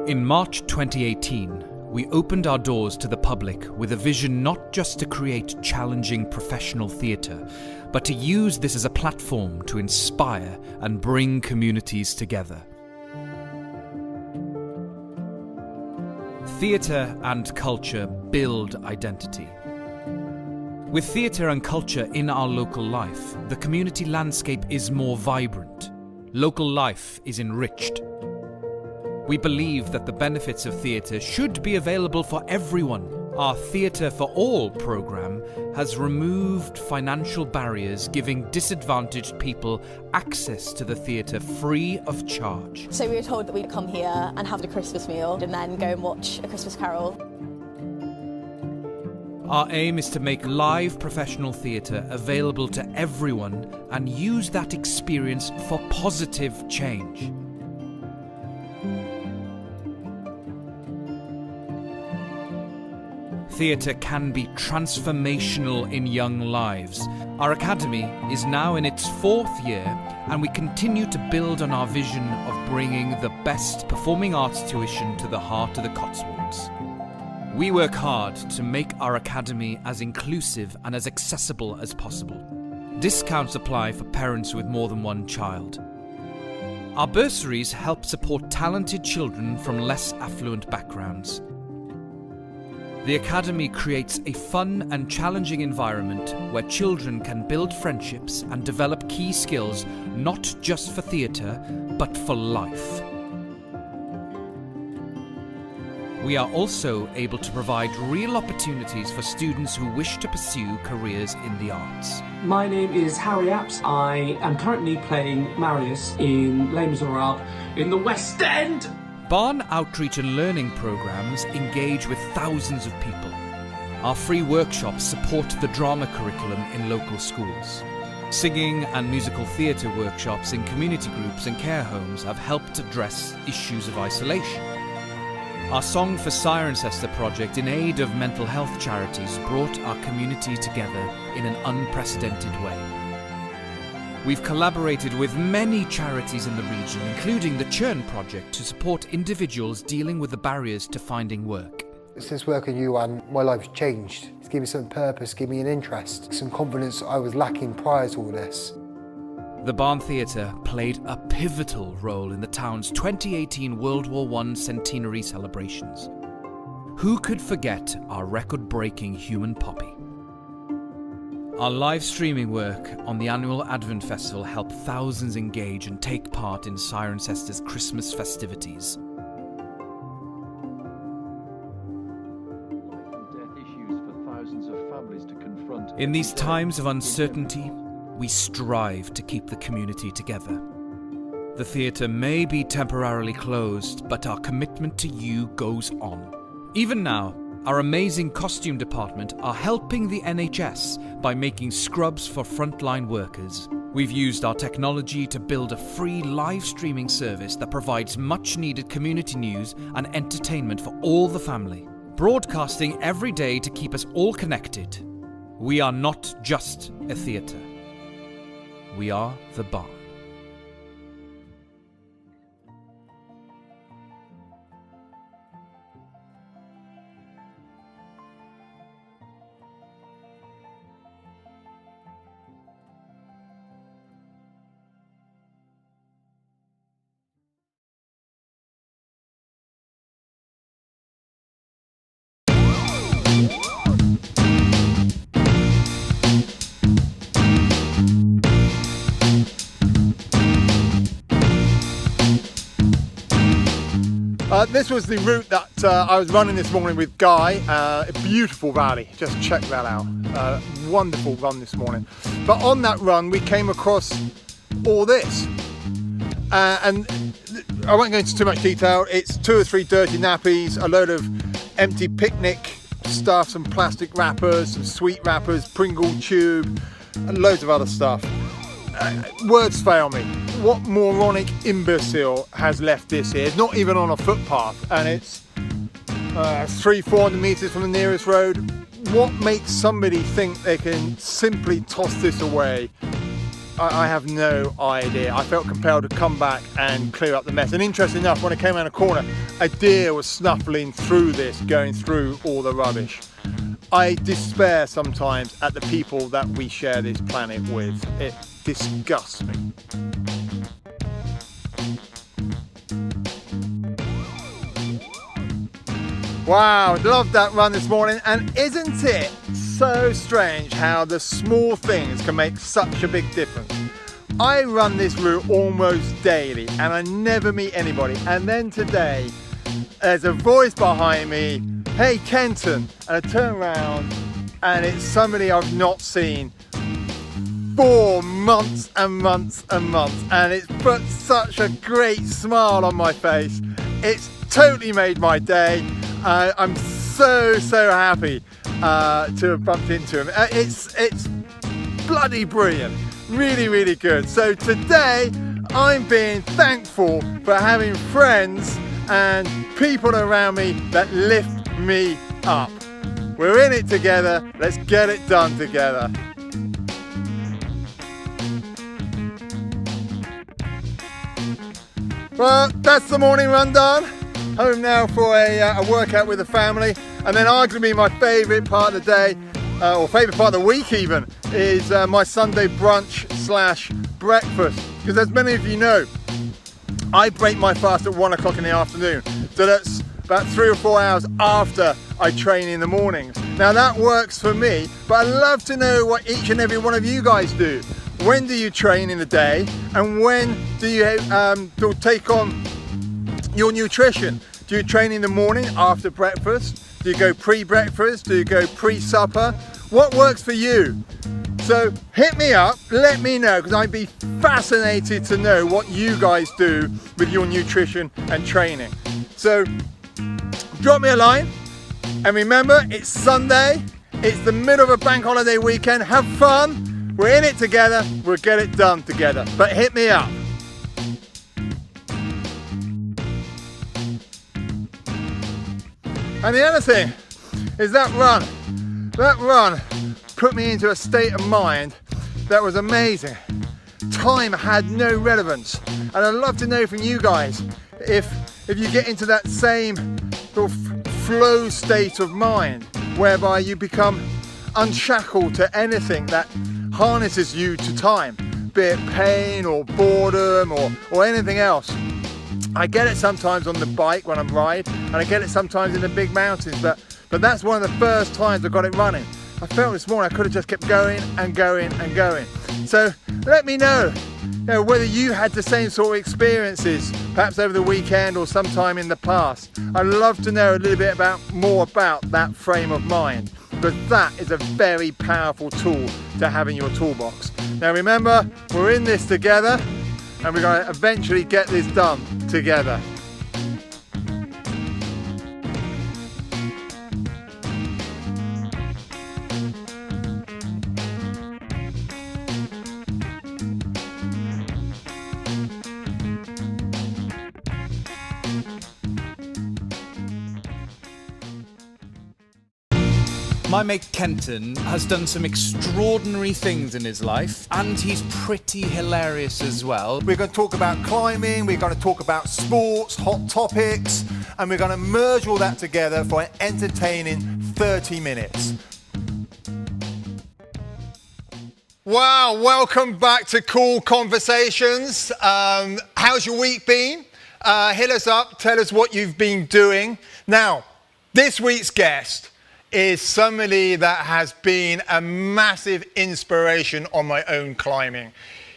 In March 2018, we opened our doors to the public with a vision not just to create challenging professional theatre, but to use this as a platform to inspire and bring communities together. Theatre and culture build identity. With theatre and culture in our local life, the community landscape is more vibrant. Local life is enriched. We believe that the benefits of theatre should be available for everyone. Our Theatre for All programme has removed financial barriers, giving disadvantaged people access to the theatre free of charge. So we were told that we'd come here and have a Christmas meal and then go and watch A Christmas Carol. Our aim is to make live professional theatre available to everyone and use that experience for positive change. Theatre can be transformational in young lives. Our academy is now in its 4th year, and we continue to build on our vision of bringing the best performing arts tuition to the heart of the Cotswolds. We work hard to make our academy as inclusive and as accessible as possible. Discounts apply for parents with more than one child. Our bursaries help support talented children from less affluent backgrounds. The Academy creates a fun and challenging environment where children can build friendships and develop key skills not just for theatre, but for life. We are also able to provide real opportunities for students who wish to pursue careers in the arts. My name is Harry Apps. I am currently playing Marius in Les Miserables in the West End. Barn outreach and learning programs engage with thousands of people. Our free workshops support the drama curriculum in local schools. Singing and musical theatre workshops in community groups and care homes have helped address issues of isolation. Our Song for Cirencester project in aid of mental health charities brought our community together in an unprecedented way. We've collaborated with many charities in the region, including the Churn Project, to support individuals dealing with the barriers to finding work. Since working with you, my life's changed. It's given me some purpose, given me an interest, some confidence I was lacking prior to all this. The Barn Theatre played a pivotal role in the town's 2018 World War I centenary celebrations. Who could forget our record-breaking Human Poppy? Our live streaming work on the annual Advent Festival helped thousands engage and take part in Cirencester's Christmas festivities. In these times of uncertainty, we strive to keep the community together. The theatre may be temporarily closed, but our commitment to you goes on. Even now, our amazing costume department are helping the NHS by making scrubs for frontline workers. We've used our technology to build a free live streaming service that provides much needed community news and entertainment for all the family. Broadcasting every day to keep us all connected. We are not just a theatre. We are the Barn. This was the route that I was running this morning with Guy. A beautiful valley, just check that out. Wonderful run this morning. But on that run we came across all this. And I won't go into too much detail. It's 2 or 3 dirty nappies, a load of empty picnic stuff, some plastic wrappers, some sweet wrappers, Pringle tube, and loads of other stuff. Words fail me. What moronic imbecile has left this here? It's not even on a footpath, and it's 300-400 meters from the nearest road. What makes somebody think they can simply toss this away I have no idea. I felt compelled to come back and clear up the mess. And interesting enough, when I came around a corner, a deer was snuffling through this, going through all the rubbish. I despair sometimes at the people that we share this planet with. It disgusts me. Wow, loved that run this morning, and isn't it so strange how the small things can make such a big difference? I run this route almost daily and I never meet anybody, and then today there's a voice behind me, "Hey Kenton," and I turn around and it's somebody I've not seen for months and months and months, and it's put such a great smile on my face. It's totally made my day. I'm so happy to have bumped into him. It's bloody brilliant, really good. So today I'm being thankful for having friends and people around me that lift me up. We're in it together, let's get it done together. Well, that's the morning run done. Home now for a workout with the family, and then arguably my favourite part of the day, or favourite part of the week even, is my Sunday brunch slash breakfast. Because as many of you know, I break my fast at 1 o'clock in the afternoon, so that's about 3 or 4 hours after I train in the mornings. Now that works for me, but I'd love to know what each and every one of you guys do. When do you train in the day, and when do you take on your nutrition? Do you train in the morning after breakfast? Do you go pre-breakfast? Do you go pre-supper? What works for you? So hit me up, let me know, because I'd be fascinated to know what you guys do with your nutrition and training. So drop me a line, and remember, it's Sunday, it's the middle of a bank holiday weekend. Have fun, we're in it together, we'll get it done together, but hit me up. And the other thing is that run put me into a state of mind that was amazing. Time had no relevance, and I'd love to know from you guys if you get into that same sort of flow state of mind whereby you become unshackled to anything that harnesses you to time, be it pain or boredom or anything else. I get it sometimes on the bike when I'm riding, and I get it sometimes in the big mountains, but that's one of the first times I got it running. I felt this morning I could have just kept going and going and going. So let me know, whether you had the same sort of experiences, perhaps over the weekend or sometime in the past. I'd love to know a little bit more about that frame of mind, because that is a very powerful tool to have in your toolbox. Now remember, we're in this together, and we're going to eventually get this done together. My mate Kenton has done some extraordinary things in his life, and he's pretty hilarious as well. We're going to talk about climbing, we're going to talk about sports, hot topics, and we're going to merge all that together for an entertaining 30 minutes. Wow, welcome back to Cool Conversations. How's your week been? Hit us up, tell us what you've been doing. Now, this week's guest is somebody that has been a massive inspiration on my own climbing.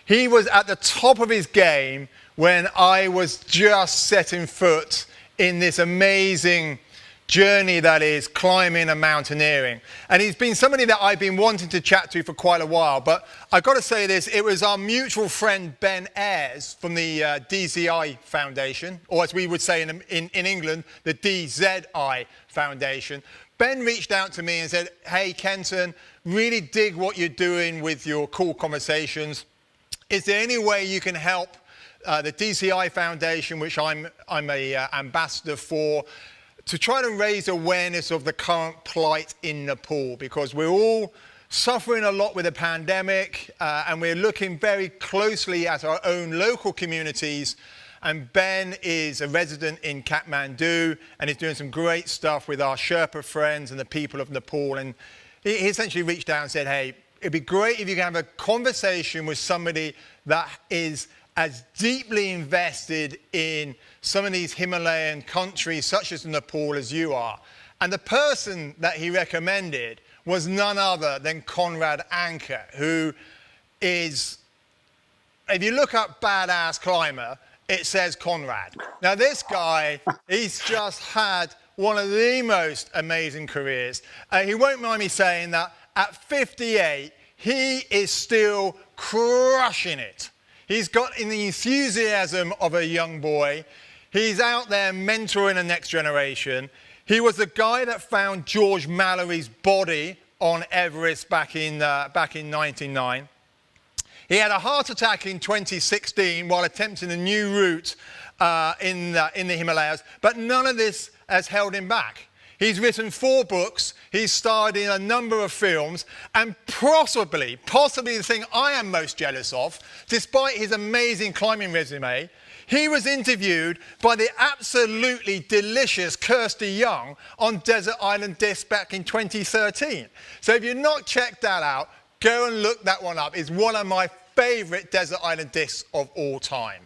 He was at the top of his game when I was just setting foot in this amazing journey that is climbing and mountaineering. And he's been somebody that I've been wanting to chat to for quite a while, but I've got to say this, it was our mutual friend Ben Ayres from the DZI Foundation, or as we would say in England, the DZI Foundation. Ben reached out to me and said, "Hey Kenton, really dig what you're doing with your Cool Conversations. Is there any way you can help the DCI Foundation, which I'm a ambassador for, to try to raise awareness of the current plight in Nepal? Because we're all suffering a lot with the pandemic, and we're looking very closely at our own local communities. And Ben is a resident in Kathmandu and is doing some great stuff with our Sherpa friends and the people of Nepal. And he essentially reached out and said, hey, it'd be great if you can have a conversation with somebody that is as deeply invested in some of these Himalayan countries, such as Nepal, as you are. And the person that he recommended was none other than Conrad Anker, who is, if you look up badass climber, it says Conrad. Now this guy, he's just had one of the most amazing careers. He won't mind me saying that at 58, he is still crushing it. He's got the enthusiasm of a young boy. He's out there mentoring the next generation. He was the guy that found George Mallory's body on Everest back in 1999. He had a heart attack in 2016 while attempting a new route in the Himalayas, but none of this has held him back. He's written 4 books, he's starred in a number of films, and possibly the thing I am most jealous of, despite his amazing climbing resume, he was interviewed by the absolutely delicious Kirsty Young on Desert Island Discs back in 2013. So if you've not checked that out, go and look that one up. It's one of my favorite Desert Island Discs of all time.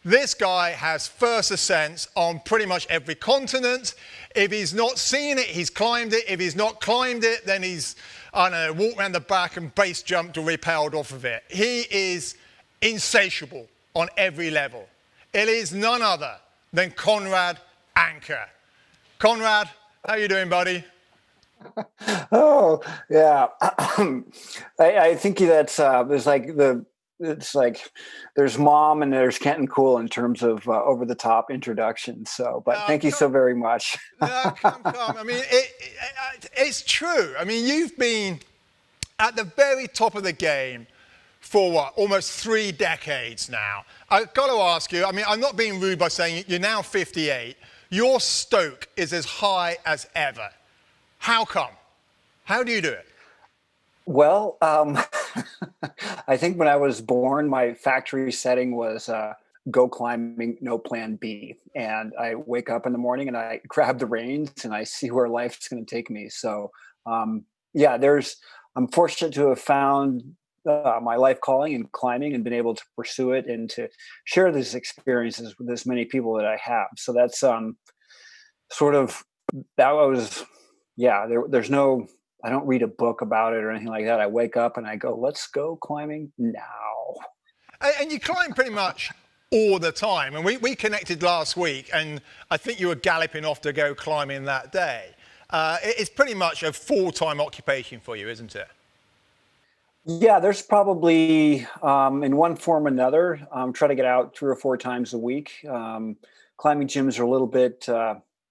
This guy has first ascents on pretty much every continent. If he's not seen it, he's climbed it. If he's not climbed it, then he's, I don't know, walked around the back and base jumped or rappelled off of it. He is insatiable on every level. It is none other than Conrad Anker. Conrad, how you doing, buddy? Oh, yeah. I think that's it's like there's Mom and there's Kenton Cool in terms of over the top introduction. So, but thank you so very much. No, come. I mean, it's true. I mean, you've been at the very top of the game for what, almost 3 decades now. I've got to ask you, I mean, I'm not being rude by saying you're now 58. Your stoke is as high as ever. How come? How do you do it? Well, I think when I was born, my factory setting was go climbing, no plan B. And I wake up in the morning and I grab the reins and I see where life's going to take me. So, yeah, I'm fortunate to have found my life calling in climbing and been able to pursue it and to share these experiences with as many people that I have. So that's sort of, that was, yeah, there's no, I don't read a book about it or anything like that. I wake up and I go, let's go climbing now. And you climb pretty much all the time. And we connected last week and I think you were galloping off to go climbing that day. It's pretty much a full-time occupation for you, isn't it? Yeah, there's probably, in one form or another, try to get out 3 or 4 times a week. Climbing gyms are a little bit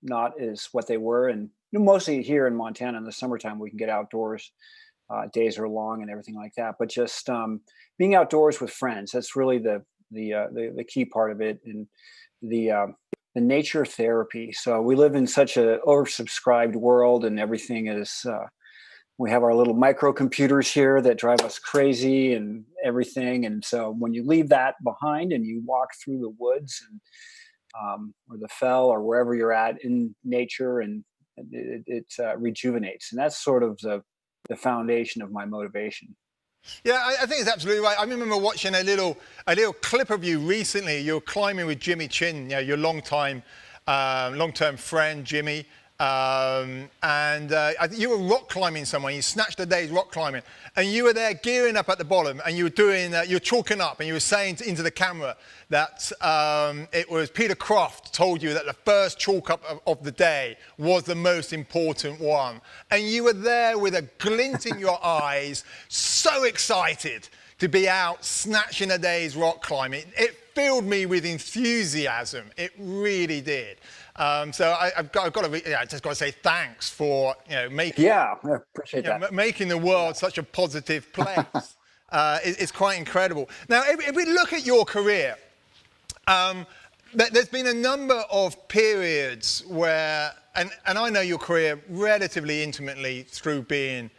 not as what they were. And mostly here in Montana in the summertime, we can get outdoors. Days are long and everything like that. But just being outdoors with friends, that's really the key part of it. And the nature therapy. So we live in such a oversubscribed world and everything is... we have our little microcomputers here that drive us crazy and everything. And so when you leave that behind and you walk through the woods and or the fell or wherever you're at in nature, and it rejuvenates. And that's sort of the foundation of my motivation. Yeah, I think it's absolutely right. I remember watching a little clip of you recently. You're climbing with Jimmy Chin, you know, your long-term friend, Jimmy. I think you were rock climbing somewhere. You snatched a day's rock climbing, and you were there gearing up at the bottom, and you were doing, you were chalking up, and you were saying into the camera that it was Peter Croft told you that the first chalk up of the day was the most important one, and you were there with a glint in your eyes, so excited to be out snatching a day's rock climbing. It filled me with enthusiasm. It really did. So I've just got to say thanks for making I appreciate that. Making the world such a positive place. It's quite incredible. Now, if we look at your career, there's been a number of periods where, and I know your career relatively intimately through being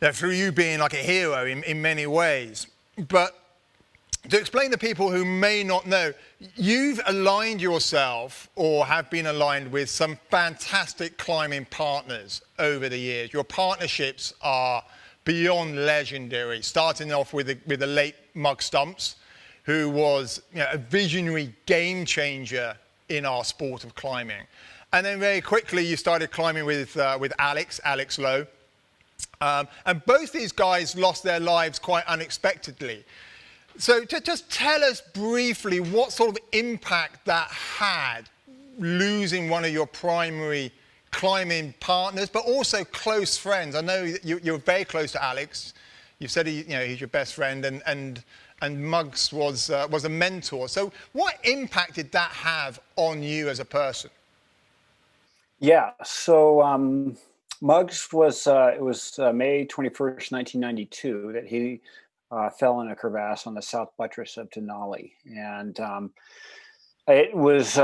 through you being like a hero in many ways. But to explain to people who may not know, you've aligned yourself or have been aligned with some fantastic climbing partners over the years. Your partnerships are beyond legendary, starting off with the late Mug Stumps, who was a visionary game changer in our sport of climbing. And then very quickly you started climbing with Alex Lowe. And both these guys lost their lives quite unexpectedly. So just tell us briefly what sort of impact that had, losing one of your primary climbing partners, but also close friends. I know you're very close to Alex. You've said he's your best friend, and Muggs was a mentor. So what impact did that have on you as a person? Yeah, so Muggs was, it was May 21st, 1992, that he fell in a crevasse on the south buttress of Denali. And it was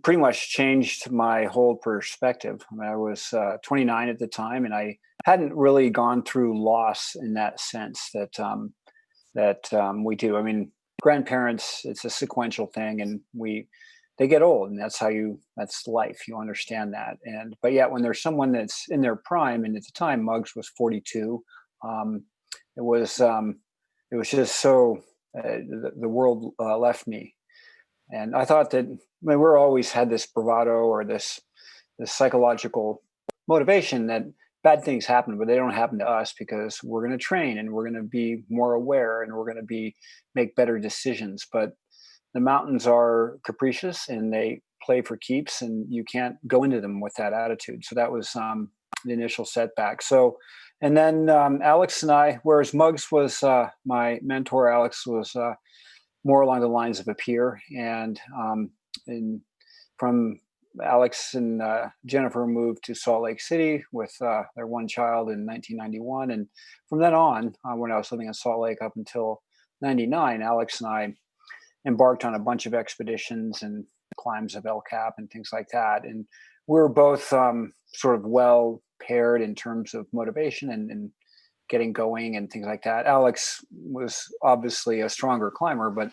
pretty much changed my whole perspective. I was 29 at the time, and I hadn't really gone through loss in that sense that we do. I mean, grandparents, it's a sequential thing, and they get old, and that's life. You understand that. But yet when there's someone that's in their prime, and at the time Muggs was 42, it was just so, the world left me. And I thought that, we're always had this bravado or this psychological motivation that bad things happen, but they don't happen to us because we're going to train and we're going to be more aware and we're going to make better decisions. But the mountains are capricious and they play for keeps, and you can't go into them with that attitude. So that was the initial setback. And then Alex and I, whereas Muggs was my mentor, Alex was more along the lines of a peer. And from Alex and Jennifer moved to Salt Lake City with their one child in 1991. And from then on, when I was living in Salt Lake up until 99, Alex and I embarked on a bunch of expeditions and climbs of El Cap and things like that. And we were both sort of well paired in terms of motivation and getting going and things like that. Alex was obviously a stronger climber, but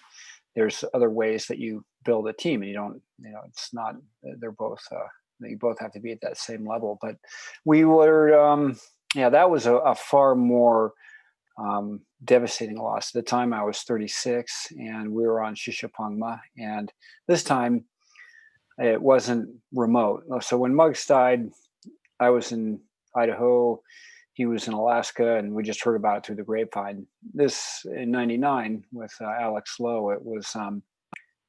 there's other ways that you build a team, and you don't, it's not, they're both, you both have to be at that same level. But we were, that was a far more devastating loss. At the time I was 36 and we were on Shishapangma, and this time it wasn't remote. So when Muggs died, I was in Idaho, he was in Alaska, and we just heard about it through the grapevine. This in 99 with Alex Lowe, it was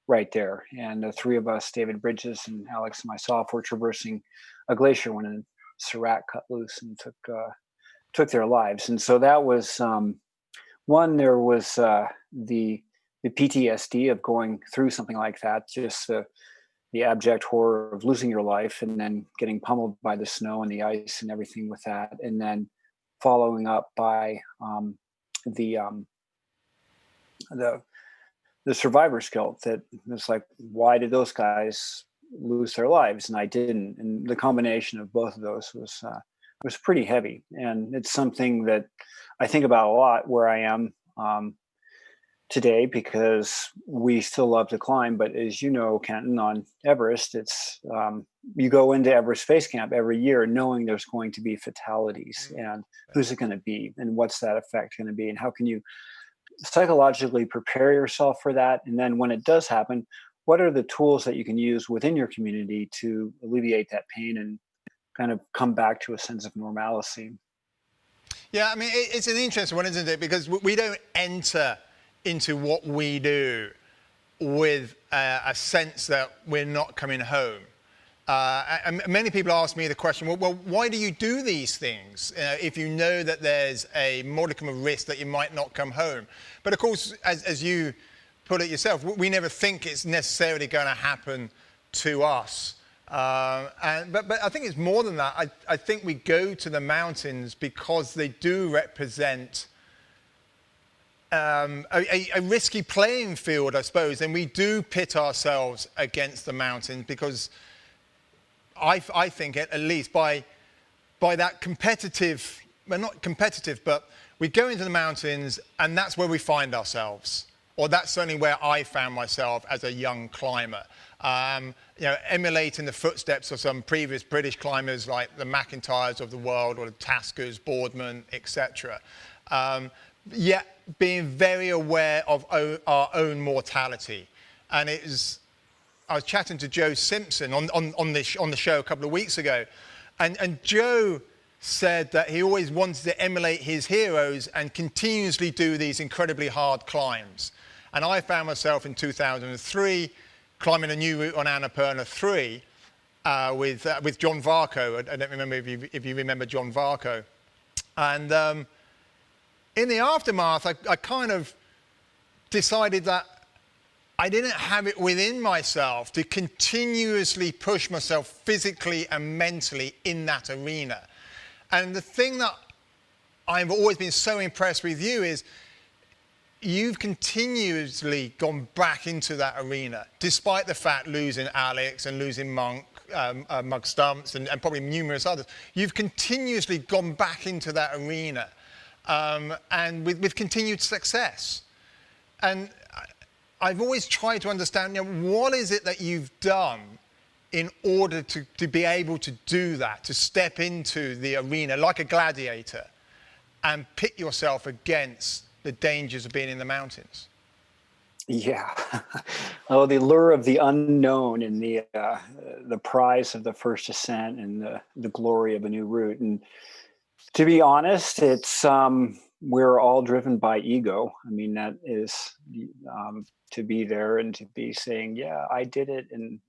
right there. And the three of us, David Bridges and Alex and myself, were traversing a glacier when a serac cut loose and took their lives. And so that was one, there was the PTSD of going through something like that, just the abject horror of losing your life and then getting pummeled by the snow and the ice and everything with that. And then following up by the survivor's guilt, that it's like, why did those guys lose their lives and I didn't? And the combination of both of those was pretty heavy. And it's something that I think about a lot where I am today, because we still love to climb. But as you know, Kenton, on Everest, it's you go into Everest Base Camp every year knowing there's going to be fatalities, and who's it going to be, and what's that effect going to be, and how can you psychologically prepare yourself for that? And then when it does happen, what are the tools that you can use within your community to alleviate that pain and kind of come back to a sense of normalcy? Yeah, I mean, it's an interesting one, isn't it? Because we don't enter into what we do with a sense that we're not coming home. And many people ask me the question, well, why do you do these things if you know that there's a modicum of risk that you might not come home? But of course, as you put it yourself, we never think it's necessarily going to happen to us. But I think it's more than that. I think we go to the mountains because they do represent a risky playing field, I suppose, and we do pit ourselves against the mountains because I think, at least by that competitive we're not competitive, but we go into the mountains and that's where we find ourselves. Or that's certainly where I found myself as a young climber. Emulating the footsteps of some previous British climbers like the McIntyres of the world or the Taskers, Boardman, etc. Yet being very aware of our own mortality. And I was chatting to Joe Simpson on the show a couple of weeks ago, and Joe said that he always wanted to emulate his heroes and continuously do these incredibly hard climbs. And I found myself in 2003 climbing a new route on Annapurna 3 with John Varco. I don't remember if you remember John Varco. And in the aftermath, I kind of decided that I didn't have it within myself to continuously push myself physically and mentally in that arena. And the thing that I've always been so impressed with you is you've continuously gone back into that arena, despite the fact losing Alex and losing Monk, Mug Stumps, and probably numerous others. You've continuously gone back into that arena, and with continued success. And I've always tried to understand, what is it that you've done in order to be able to do that, to step into the arena like a gladiator and pit yourself against the dangers of being in the mountains? Yeah. Oh, the lure of the unknown and the prize of the first ascent and the glory of a new route. And to be honest, it's we're all driven by ego. I mean, that is to be there and to be saying, yeah, I did it, and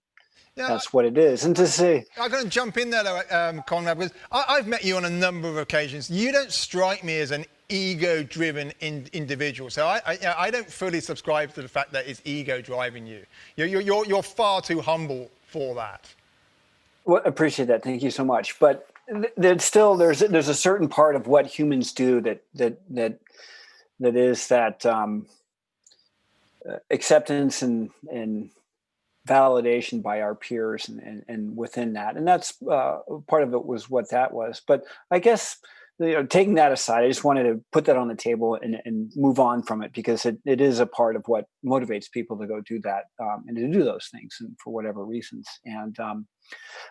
that's what it is. And to say, I'm going to jump in there, though, Conrad, because I've met you on a number of occasions. You don't strike me as an ego-driven individual, so I don't fully subscribe to the fact that it's ego driving you. You're far too humble for that. Well, appreciate that. Thank you so much. But there's a certain part of what humans do that is that acceptance and validation by our peers and within that. And that's part of it was what that was. But I guess, taking that aside, I just wanted to put that on the table and move on from it, because it is a part of what motivates people to go do that and to do those things, and for whatever reasons. And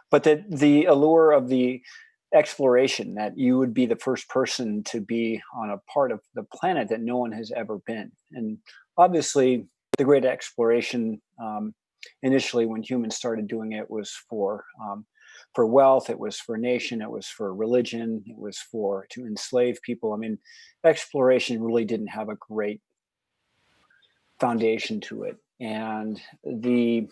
but the allure of the exploration, that you would be the first person to be on a part of the planet that no one has ever been. And obviously the great exploration, initially when humans started doing it, was for wealth, it was for nation, it was for religion, it was to enslave people. I mean, exploration really didn't have a great foundation to it. And the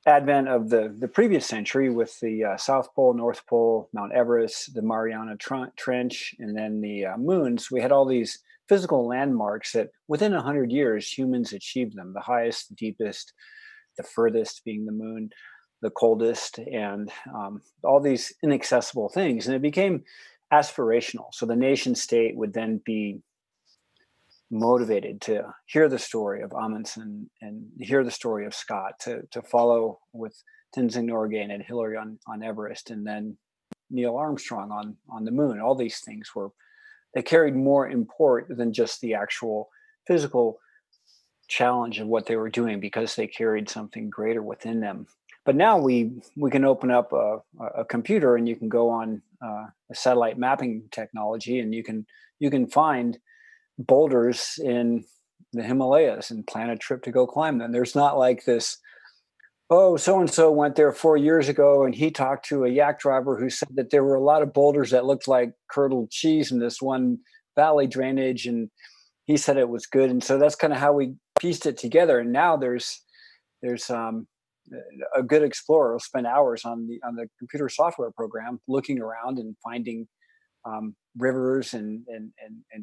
advent of the previous century, with the South Pole, North Pole, Mount Everest, the Mariana Trench, and then the moons, we had all these physical landmarks that within 100 years, humans achieved them. The highest, the deepest, the furthest being the moon, the coldest, and all these inaccessible things. And it became aspirational. So the nation state would then be motivated to hear the story of Amundsen and hear the story of Scott, to follow with Tenzing Norgay and Hillary on Everest, and then Neil Armstrong on the moon. All these things they carried more import than just the actual physical challenge of what they were doing, because they carried something greater within them. But now we can open up a computer, and you can go on a satellite mapping technology, and you can find boulders in the Himalayas and plan a trip to go climb them. There's not like this, oh, so-and-so went there 4 years ago and he talked to a yak driver who said that there were a lot of boulders that looked like curdled cheese in this one valley drainage, and he said it was good. And so that's kind of how we pieced it together. And now there's a good explorer will spend hours on the computer software program looking around and finding rivers and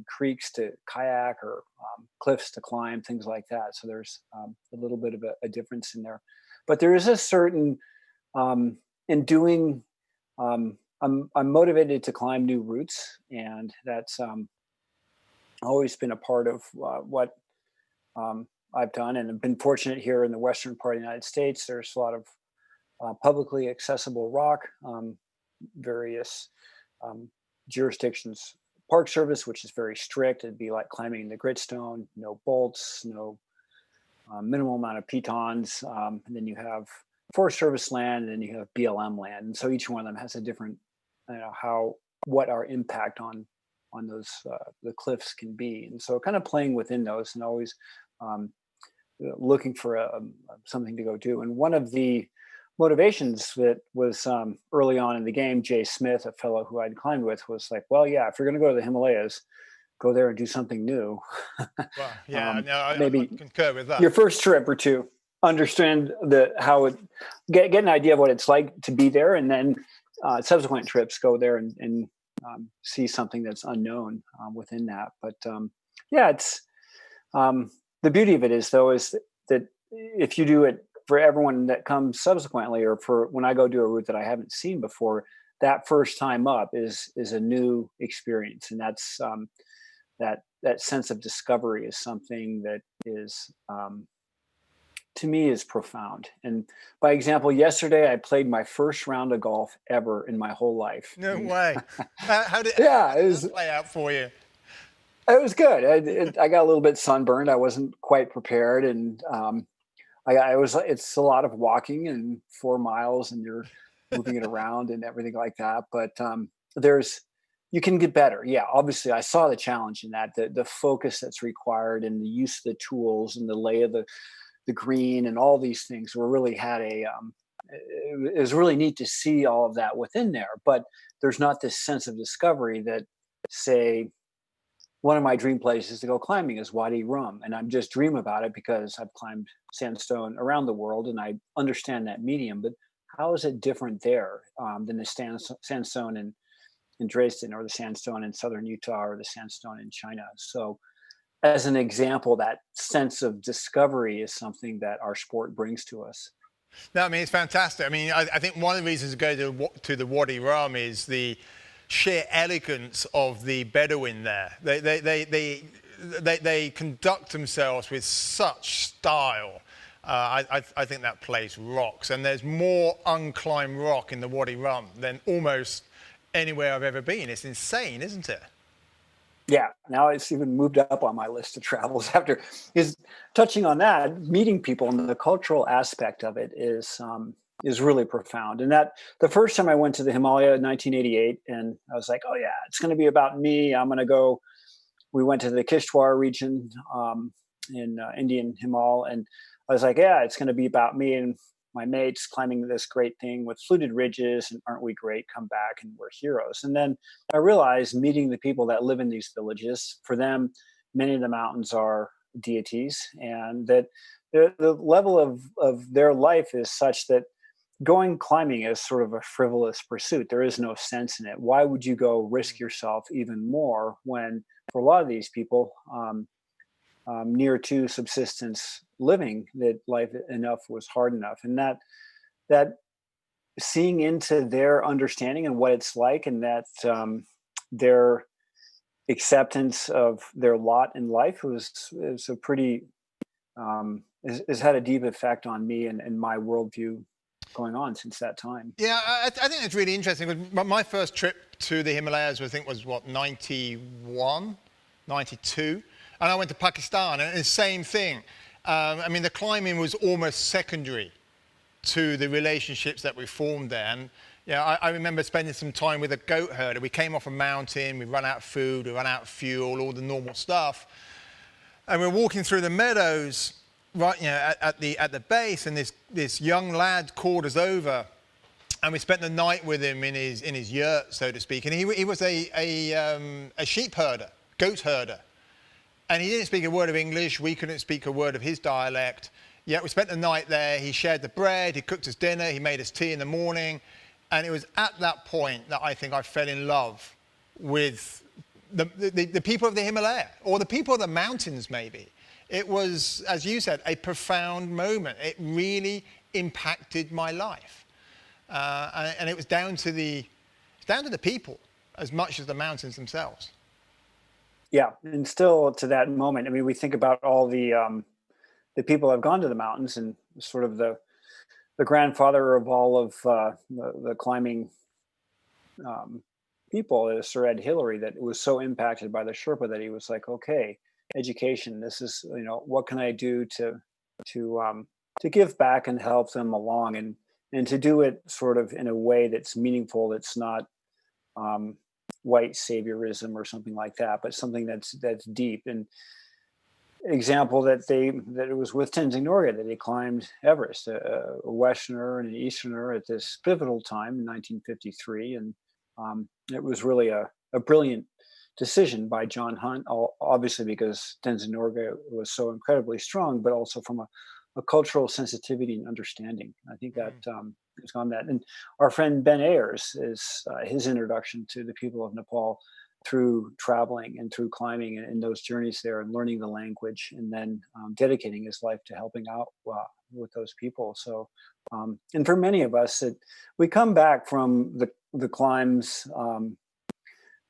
creeks to kayak, or cliffs to climb, things like that. So there's a little bit of a difference in there. But there is a certain, in doing, I'm motivated to climb new routes, and that's always been a part of what I've done. And I've been fortunate here in the western part of the United States. There's a lot of publicly accessible rock, various jurisdiction's Park Service, which is very strict. It'd be like climbing the Gritstone, no bolts, no minimal amount of pitons. And then you have Forest Service land, and then you have BLM land. And so each one of them has a different, what our impact on those the cliffs can be. And so kind of playing within those, and always looking for something to go do. And one of the motivations that was early on in the game, Jay Smith, a fellow who I'd climbed with, was like, well, yeah, if you're going to go to the Himalayas, go there and do something new. Well, yeah, I maybe concur with that. Your first trip or two, understand get an idea of what it's like to be there, and then subsequent trips, go there and see something that's unknown within that. But it's the beauty of it is that if you do it for everyone that comes subsequently, or for when I go do a route that I haven't seen before, that first time up is a new experience. And that's that sense of discovery is something that is, to me, is profound. And by example, yesterday I played my first round of golf ever in my whole life. No way. How did it play out for you? It was good. I got a little bit sunburned. I wasn't quite prepared, and it's a lot of walking and 4 miles, and you're moving it around and everything like that. But you can get better. Yeah, obviously I saw the challenge in that, the focus that's required, and the use of the tools, and the lay of the green, and all these things were really it was really neat to see all of that within there. But there's not this sense of discovery that, say, one of my dream places to go climbing is Wadi Rum, and I'm just dream about it because I've climbed sandstone around the world and I understand that medium. But how is it different there than the sandstone in Dresden, or the sandstone in southern Utah, or the sandstone in China? So, as an example, that sense of discovery is something that our sport brings to us. No, I mean, it's fantastic. I mean, I think one of the reasons to go to the Wadi Rum is the sheer elegance of the Bedouin there. They conduct themselves with such style. I think that place rocks, and there's more unclimbed rock in the Wadi Rum than almost anywhere I've ever been. It's insane, isn't it? Yeah, now it's even moved up on my list of travels after. Is touching on that, meeting people and the cultural aspect of it is really profound. And that the first time I went to the Himalaya in 1988, and I was like, oh yeah, it's going to be about me. I'm going to go. We went to the Kishtwar region in Indian Himal, and I was like, yeah, it's going to be about me and my mates climbing this great thing with fluted ridges, and aren't we great? Come back and we're heroes. And then I realized, meeting the people that live in these villages, for them, many of the mountains are deities, and that the level of their life is such that going climbing is sort of a frivolous pursuit. There is no sense in it. Why would you go risk yourself even more when, for a lot of these people, near to subsistence living, that life enough was hard enough? And that seeing into their understanding and what it's like, and that their acceptance of their lot in life is a pretty has had a deep effect on me and my worldview going on since that time. Yeah, I think it's really interesting, because my first trip to the Himalayas, I think, was 91, 92. And I went to Pakistan, and the same thing. I mean, the climbing was almost secondary to the relationships that we formed there. And I remember spending some time with a goat herder. We came off a mountain, we ran out of food, we ran out of fuel, all the normal stuff. And we're walking through the meadows, right, at the base, and this young lad called us over, and we spent the night with him in his yurt, so to speak. And he was a sheep herder, goat herder. And he didn't speak a word of English. We couldn't speak a word of his dialect. Yet we spent the night there. He shared the bread. He cooked us dinner. He made us tea in the morning. And it was at that point that I think I fell in love with the people of the Himalaya, or the people of the mountains, maybe. It was, as you said, a profound moment. It really impacted my life. And it was down to the people as much as the mountains themselves. Yeah, and still to that moment, I mean, we think about all the people have gone to the mountains, and sort of the grandfather of all of the climbing people, Sir Ed Hillary, that was so impacted by the Sherpa that he was like, okay, education. This is, what can I do to to give back and help them along, and to do it sort of in a way that's meaningful. That's not white saviorism or something like that, but something that's deep. And example that it was with Tenzing Norgay that he climbed Everest, a Westerner and an Easterner at this pivotal time in 1953, and it was really a brilliant decision by John Hunt, obviously because Tenzing Norgay was so incredibly strong, but also from a cultural sensitivity and understanding. I think that is on that. And our friend Ben Ayers is his introduction to the people of Nepal through traveling and through climbing and those journeys there and learning the language, and then dedicating his life to helping out with those people. So, and for many of us, we come back from the climbs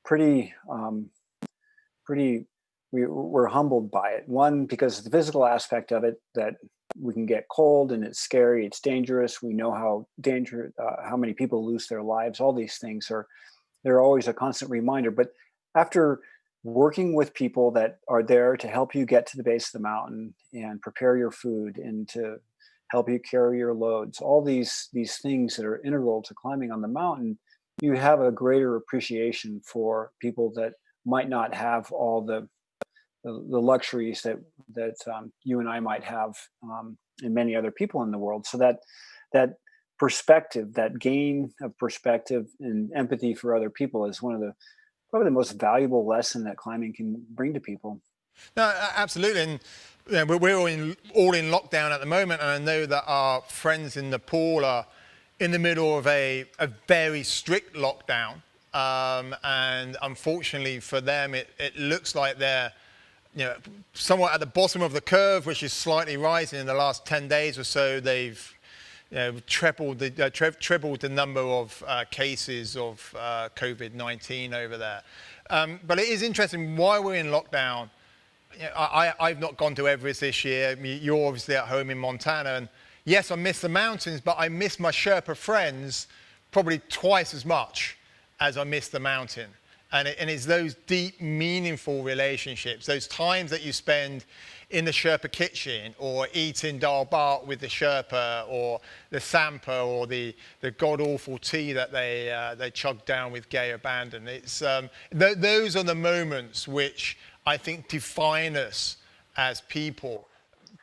pretty we're humbled by it. One, because of the physical aspect of it, that we can get cold and it's scary, it's dangerous. We know how many people lose their lives. All these things they're always a constant reminder. But after working with people that are there to help you get to the base of the mountain and prepare your food and to help you carry your loads, all these things that are integral to climbing on the mountain, you have a greater appreciation for people that might not have all the luxuries that you and I might have, and many other people in the world. So that perspective, that gain of perspective and empathy for other people, is probably the most valuable lesson that climbing can bring to people. No, absolutely. And we're all in lockdown at the moment, and I know that our friends in Nepal are in the middle of a very strict lockdown. And unfortunately for them, it looks like they're somewhat at the bottom of the curve, which is slightly rising. In the last 10 days or so, they've tripled the number of cases of COVID-19 over there. But it is interesting why we're in lockdown. I've not gone to Everest this year. You're obviously at home in Montana, and yes, I miss the mountains, but I miss my Sherpa friends probably twice as much as I miss the mountain. And it's those deep, meaningful relationships, those times that you spend in the Sherpa kitchen, or eating dal bhat with the Sherpa, or the sampa, or the god-awful tea that they chug down with gay abandon. It's those are the moments which I think define us as people,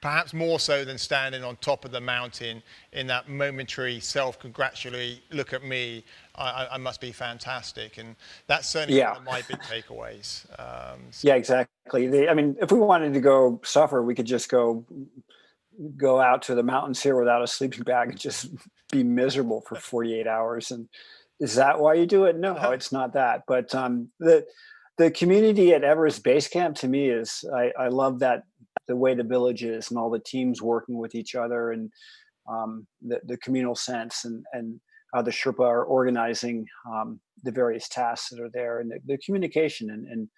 perhaps more so than standing on top of the mountain in that momentary self-congratulatory look at me, I must be fantastic. And that's certainly one of my big takeaways. Yeah, exactly. I mean, if we wanted to go suffer, we could just go out to the mountains here without a sleeping bag and just be miserable for 48 hours. And is that why you do it? No, it's not that. But the community at Everest Base Camp, to me, is, I love that, the way the village is and all the teams working with each other, and the communal sense, and how the Sherpa are organizing the various tasks that are there, and the communication and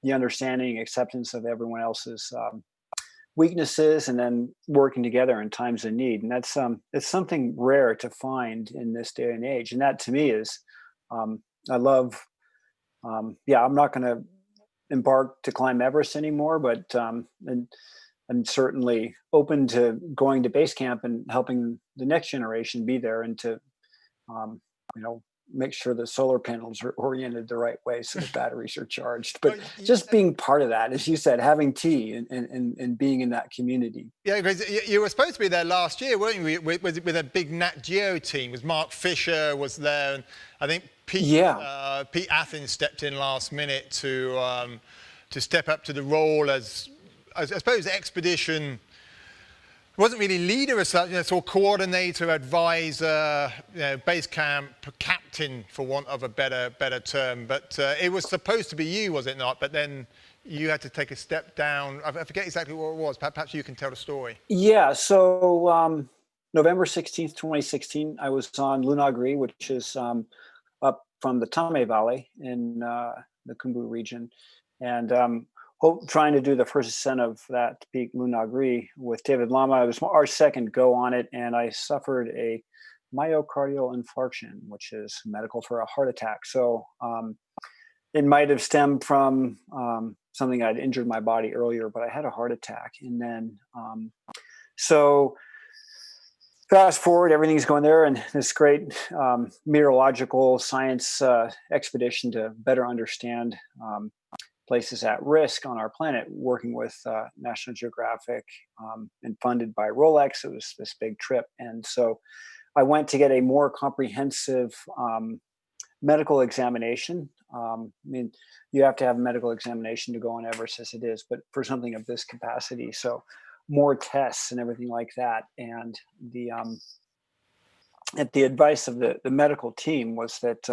the understanding, acceptance of everyone else's weaknesses, and then working together in times of need. And that's it's something rare to find in this day and age. And that, to me, is I love. I'm not going to embark to climb Everest anymore, but and I'm certainly open to going to base camp and helping the next generation be there, and to make sure the solar panels are oriented the right way so the batteries are charged. But just being part of that, as you said, having tea and being in that community. Yeah, because you were supposed to be there last year, weren't you? With a big Nat Geo team. Was Mark Fisher was there, and I think Pete Athens stepped in last minute to step up to the role as, I suppose, expedition. Wasn't really leader as such, sort of coordinator, advisor, base camp captain, for want of a better term. But it was supposed to be you, was it not? But then you had to take a step down. I forget exactly what it was. Perhaps you can tell the story. Yeah. So November 16th, 2016, I was on Lunagri, which is up from the Tame Valley in the Khumbu region, and trying to do the first ascent of that peak, Lunagri, with David Lama. It was our second go on it, and I suffered a myocardial infarction, which is medical for a heart attack. So it might have stemmed from something I'd injured my body earlier, but I had a heart attack. And then, so fast forward, everything's going there, and this great meteorological science expedition to better understand places at risk on our planet, working with National Geographic and funded by Rolex. It was this big trip. And so I went to get a more comprehensive medical examination. I mean, you have to have a medical examination to go on Everest as it is, but for something of this capacity, so more tests and everything like that. And at the advice of the medical team was that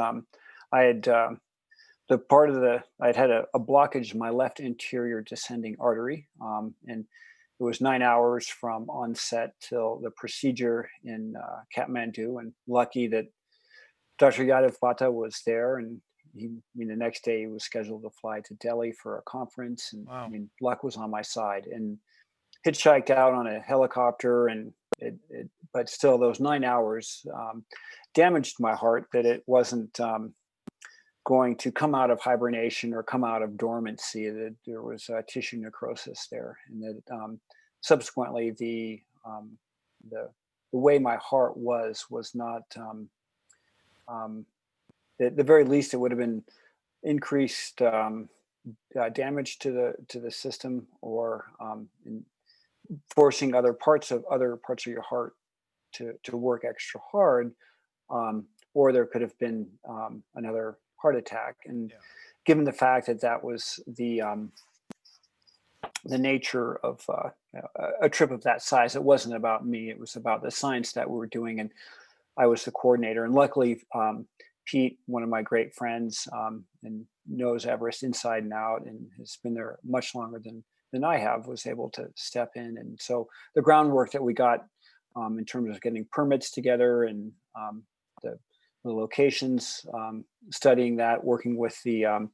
I had I'd had a blockage in my left anterior descending artery, and it was 9 hours from onset till the procedure in Kathmandu. And lucky that Dr. Yadav Bhatta was there, and the next day he was scheduled to fly to Delhi for a conference. And Wow. I mean, luck was on my side, and hitchhiked out on a helicopter, and but still those 9 hours damaged my heart, that it wasn't going to come out of hibernation or come out of dormancy. That there was tissue necrosis there, and that subsequently the way my heart was not at the very least it would have been increased damage to the system, or forcing other parts of your heart to work extra hard, or there could have been another heart attack. And given the fact that that was the nature of a trip of that size, it wasn't about me. It was about the science that we were doing, and I was the coordinator. And luckily, Pete, one of my great friends, and knows Everest inside and out, and has been there much longer than I have, was able to step in. And so the groundwork that we got in terms of getting permits together, and the locations, studying that, working with the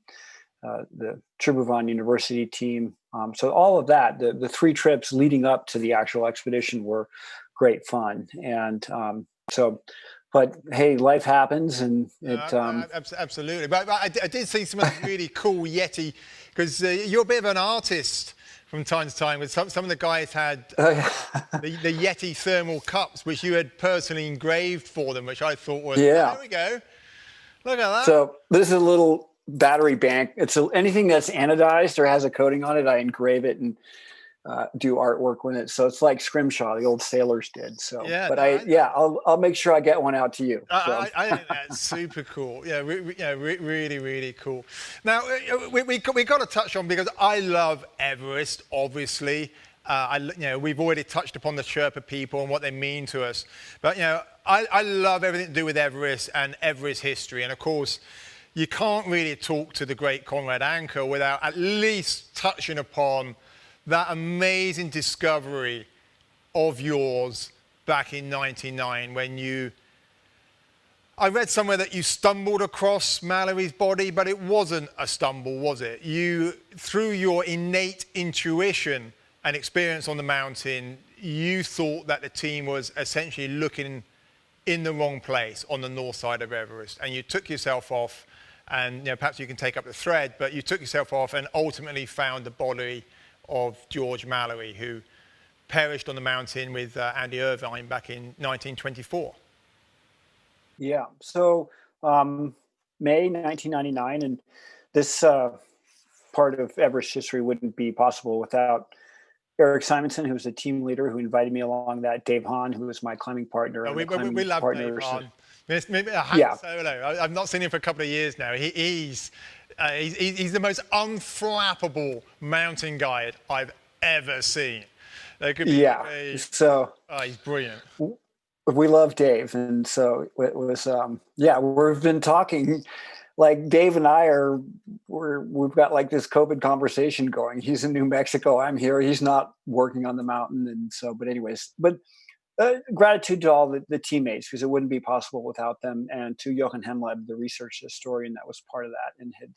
Tribhuvan University team. So all of that, the 3 trips leading up to the actual expedition were great fun. And but hey, life happens, and absolutely. But I did see some of the really cool Yeti, because you're a bit of an artist from time to time. With some of the guys had the Yeti thermal cups, which you had personally engraved for them, which I thought was there we go. Look at that. So this is a little battery bank. It's anything that's anodized or has a coating on it, I engrave it and do artwork with it. So it's like Scrimshaw, the old sailors did. So, but I'll make sure I get one out to you. I think that's super cool. Yeah, really, really cool. Now we got to touch on, because I love Everest, obviously. We've already touched upon the Sherpa people and what they mean to us. But I love everything to do with Everest and Everest history. And of course, you can't really talk to the great Conrad Anker without at least touching upon that amazing discovery of yours back in 1999, when I read somewhere that you stumbled across Mallory's body, but it wasn't a stumble, was it? You, through your innate intuition and experience on the mountain, you thought that the team was essentially looking in the wrong place on the north side of Everest, and you took yourself off, and perhaps you can take up the thread, but you took yourself off and ultimately found the body of George Mallory, who perished on the mountain with Andy Irvine back in 1924. Yeah, so May 1999, and this part of Everest history wouldn't be possible without Eric Simonson, who was the team leader who invited me along that, Dave Hahn, who was my climbing partner. We love Dave Hahn. Maybe a solo. I've not seen him for a couple of years now. He's the most unflappable mountain guide I've ever seen. So he's brilliant. We love Dave, and so it was we've been talking, like Dave and I we've got like this COVID conversation going. He's in New Mexico, I'm here. He's not working on the mountain, and so gratitude to all the teammates, because it wouldn't be possible without them, and to Jochen Hemleb, the research historian that was part of that, and had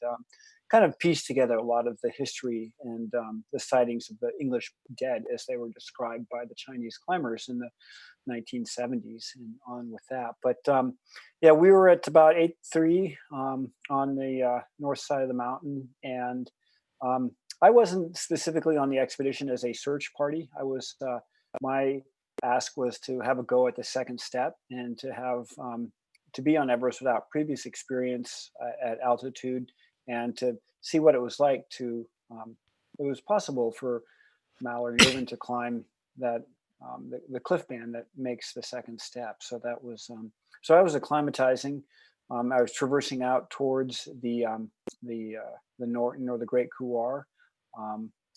kind of pieced together a lot of the history and the sightings of the English dead as they were described by the Chinese climbers in the 1970s and on with that. But yeah, we were at about 8.3 on the north side of the mountain, and I wasn't specifically on the expedition as a search party. I was my ask was to have a go at the second step and to have to be on Everest without previous experience at altitude, and to see what it was like to. It was possible for Mallory and Irvin to climb that the cliff band that makes the second step. So that was so I was acclimatizing. I was traversing out towards the north, the Great Couloir,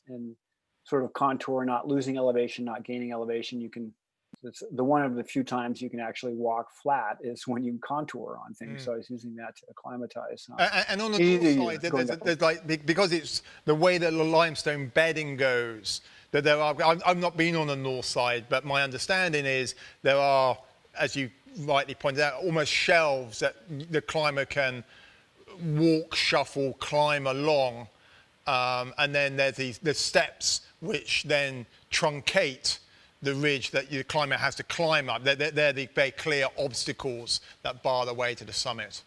and sort of contour, not losing elevation, not gaining elevation. You can. It's the one of the few times you can actually walk flat is when you contour on things. So I was using that to acclimatize. And on the north side, there's like, because it's the way that the limestone bedding goes, that there are, I've not been on the north side, but my understanding is there are, as you rightly pointed out, almost shelves that the climber can walk, shuffle, climb along. And then there's the steps which then truncate the ridge that the climber has to climb up. They're the very clear obstacles that bar the way to the summit.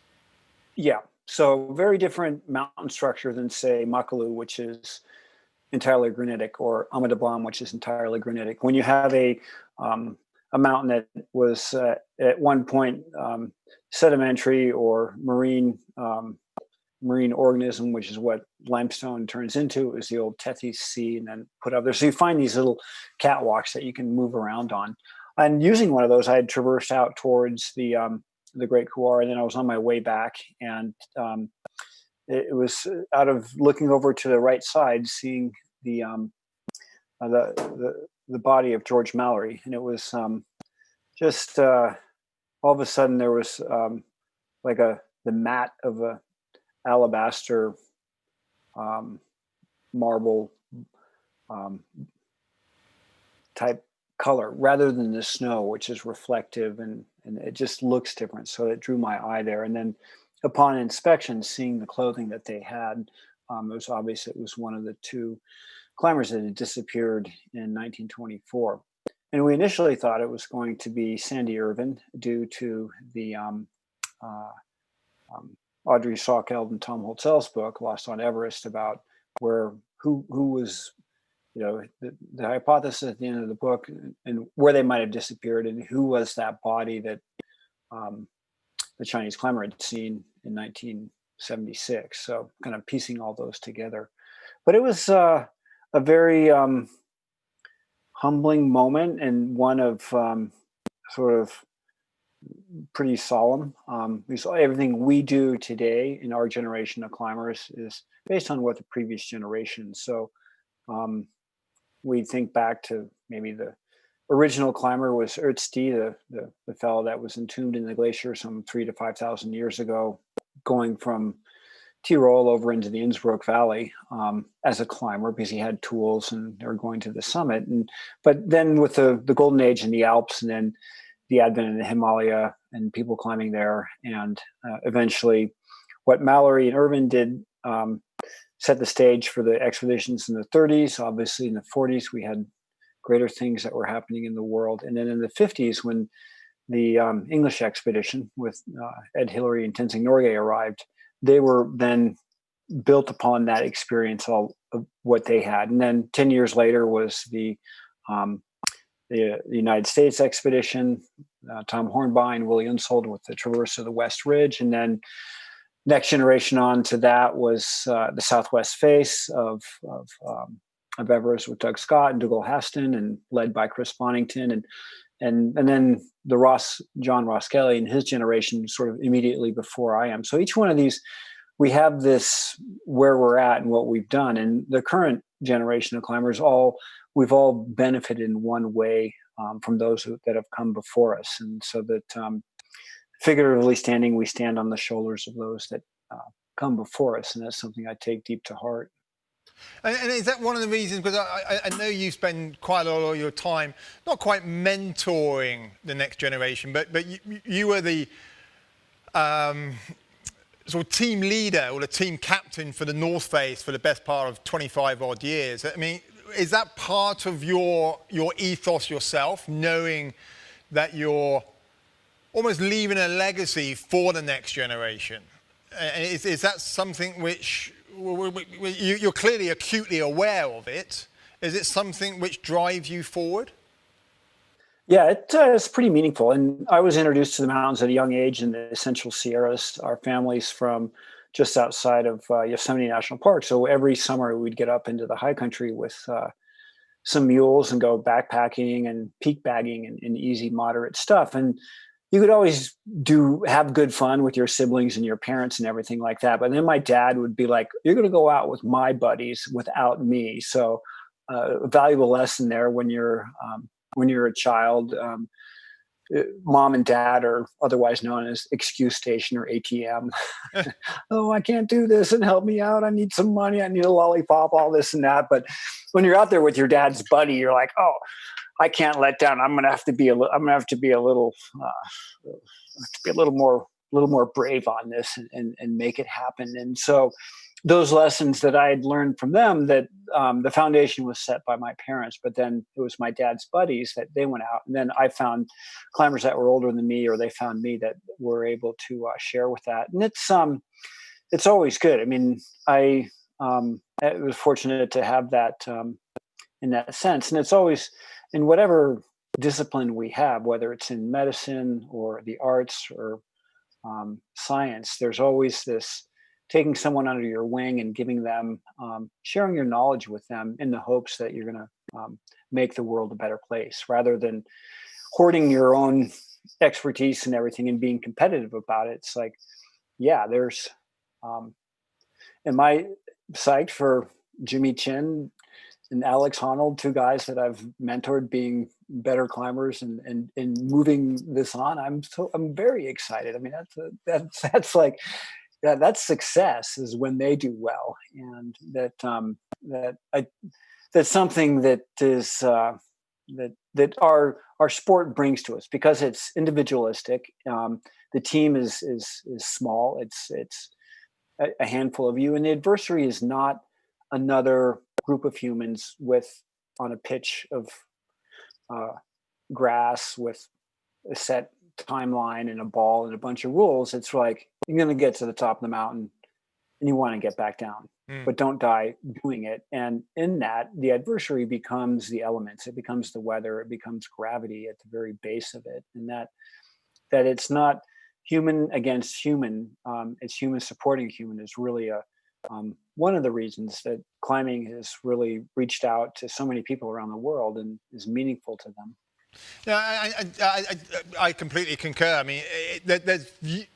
Yeah, so very different mountain structure than, say, Makalu, which is entirely granitic, or Ama Dablam, which is entirely granitic. When you have a mountain that was at one point sedimentary or marine organism, which is what limestone turns into. It was the old Tethys Sea, and then put up there. So you find these little catwalks that you can move around on. And using one of those, I had traversed out towards the Great Couloir, and then I was on my way back, and it was out of looking over to the right side, seeing the body of George Mallory, and it was just all of a sudden there was like the mat of a alabaster marble type color rather than the snow, which is reflective and it just looks different. So it drew my eye there. And then upon inspection, seeing the clothing that they had, it was obvious it was one of the two climbers that had disappeared in 1924. And we initially thought it was going to be Sandy Irvin due to the Audrey Salkeld and Tom Holtzell's book, Lost on Everest, about who was, the hypothesis at the end of the book and where they might have disappeared and who was that body that the Chinese climber had seen in 1976. So kind of piecing all those together. But it was a very humbling moment, and one of sort of pretty solemn. Everything we do today in our generation of climbers is based on what the previous generation. So we think back to maybe the original climber was Ötzi, the fellow that was entombed in the glacier some 3,000 to 5,000 years ago, going from Tyrol over into the Innsbruck Valley as a climber because he had tools and they were going to the summit. But then with the Golden Age in the Alps, and then the advent of the Himalaya and people climbing there, and eventually what Mallory and Irvin did set the stage for the expeditions in the 30s. Obviously in the 40s, we had greater things that were happening in the world. And then in the 50s, when the English expedition with Ed Hillary and Tenzing Norgay arrived, they were then built upon that experience, all of what they had. And then 10 years later was the United States expedition, Tom Hornbein, Willie Unsold with the Traverse of the West Ridge. And then next generation on to that was the Southwest Face of Everest with Doug Scott and Dougal Haston, and led by Chris Bonington. And then John Ross Kelly and his generation sort of immediately before I am. So each one of these, we have this where we're at and what we've done. And the current generation of climbers, we've all benefited in one way from those that have come before us. And so that figuratively standing, we stand on the shoulders of those that come before us. And that's something I take deep to heart. And is that one of the reasons, because I know you spend quite a lot of your time, not quite mentoring the next generation, but you were the sort of team leader or the team captain for the North Face for the best part of 25 odd years. I mean, is that part of your ethos yourself, knowing that you're almost leaving a legacy for the next generation. Is that something which you're clearly acutely aware of it? Is it something which drives you forward? Yeah, it's pretty meaningful. And I was introduced to the mountains at a young age in the Central Sierras. Our family's from just outside of Yosemite National Park. So every summer we'd get up into the high country with some mules and go backpacking and peak bagging and easy, moderate stuff. And you could always have good fun with your siblings and your parents and everything like that. But then my dad would be like, you're going to go out with my buddies without me. So a valuable lesson there when you're a child. Mom and dad are otherwise known as excuse station or ATM. Oh, I can't do this and help me out. I need some money. I need a lollipop, all this and that. But when you're out there with your dad's buddy, you're like, oh, I can't let down. I'm gonna have to be a little more brave on this and make it happen. And so those lessons that I had learned from them, that the foundation was set by my parents, but then it was my dad's buddies that they went out, and then I found climbers that were older than me, or they found me that were able to share with that. And it's always good. I mean, I was fortunate to have that in that sense, and it's always in whatever discipline we have, whether it's in medicine or the arts or science, there's always this taking someone under your wing and giving them, sharing your knowledge with them in the hopes that you're going to make the world a better place, rather than hoarding your own expertise and everything and being competitive about it. It's like, yeah, am I psyched for Jimmy Chin and Alex Honnold, two guys that I've mentored, being better climbers and moving this on? I'm very excited. I mean, that's like, yeah, that's success, is when they do well, and that's something that is that our sport brings to us, because it's individualistic. The team is small. It's a handful of you, and the adversary is not another group of humans on a pitch of grass with a set timeline and a ball and a bunch of rules. It's like, you're going to get to the top of the mountain and you want to get back down, but don't die doing it. And in that, the adversary becomes the elements. It becomes the weather. It becomes gravity at the very base of it. And that it's not human against human. It's human supporting human is really one of the reasons that climbing has really reached out to so many people around the world and is meaningful to them. Yeah, I completely concur. I mean, there's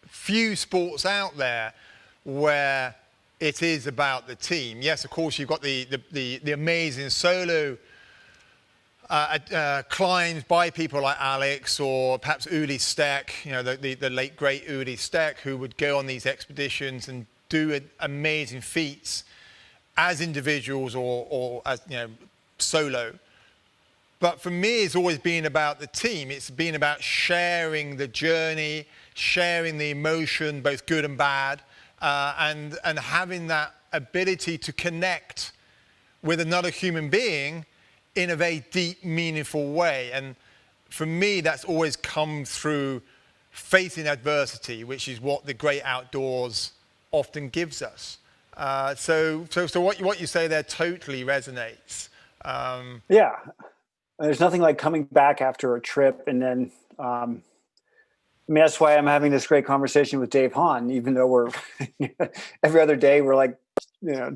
few sports out there where it is about the team. Yes, of course, you've got the amazing solo climbs by people like Alex, or perhaps Uli Steck, the late great Uli Steck, who would go on these expeditions and do amazing feats as individuals or as solo. But for me, it's always been about the team. It's been about sharing the journey, sharing the emotion, both good and bad, and having that ability to connect with another human being in a very deep, meaningful way. And for me, that's always come through facing adversity, which is what the great outdoors often gives us. So what you say there totally resonates. Yeah. There's nothing like coming back after a trip, and then that's why I'm having this great conversation with Dave Hahn, even though we're every other day we're like,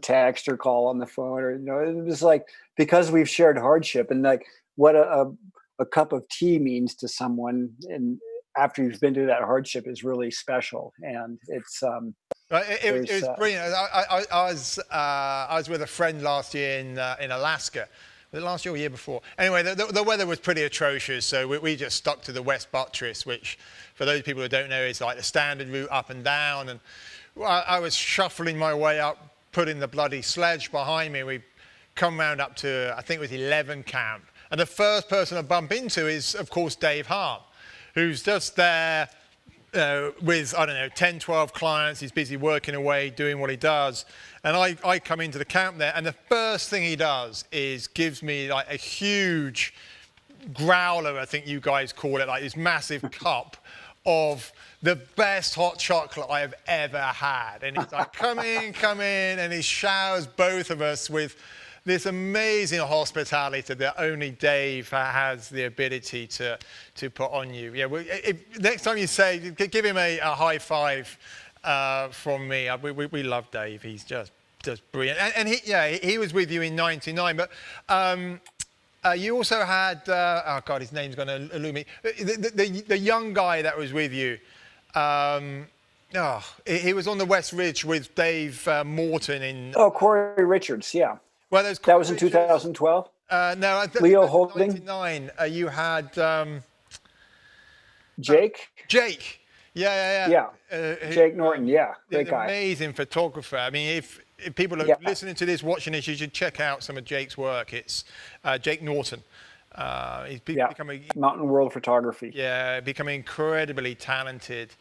text or call on the phone, or it's just like, because we've shared hardship, and like what a cup of tea means to someone, and after you've been through that hardship, is really special. And it's it was brilliant. I was with a friend last year in Alaska. Was it last year or the year before? Anyway, the weather was pretty atrocious, so we just stuck to the West Buttress, which, for those people who don't know, is like the standard route up and down. And I was shuffling my way up, putting the bloody sledge behind me. We come round up to, I think it was 11 camp. And the first person I bump into is, of course, Dave Hahn, who's just there with, 10, 12 clients. He's busy working away, doing what he does. And I come into the camp there, and the first thing he does is gives me like a huge growler, I think you guys call it, like this massive cup of the best hot chocolate I have ever had. And he's like, come in, and he showers both of us with this amazing hospitality that only Dave has the ability to put on you. Yeah, next time you say, give him a high five from me. We love Dave. He's just brilliant. And he was with you in '99, but you also had, oh God, his name's going to elude me, the young guy that was with you. He was on the West Ridge with Dave Morton in... Oh, Corey Richards, yeah. Well, that was in 2012? No, Leo Holding? 99. You had... Jake? Jake. Yeah. Jake Norton, yeah. Great guy. Amazing photographer. I mean, if people are listening to this, watching this, you should check out some of Jake's work. It's Jake Norton. He's becoming Mountain World Photography. Yeah, becoming incredibly talented.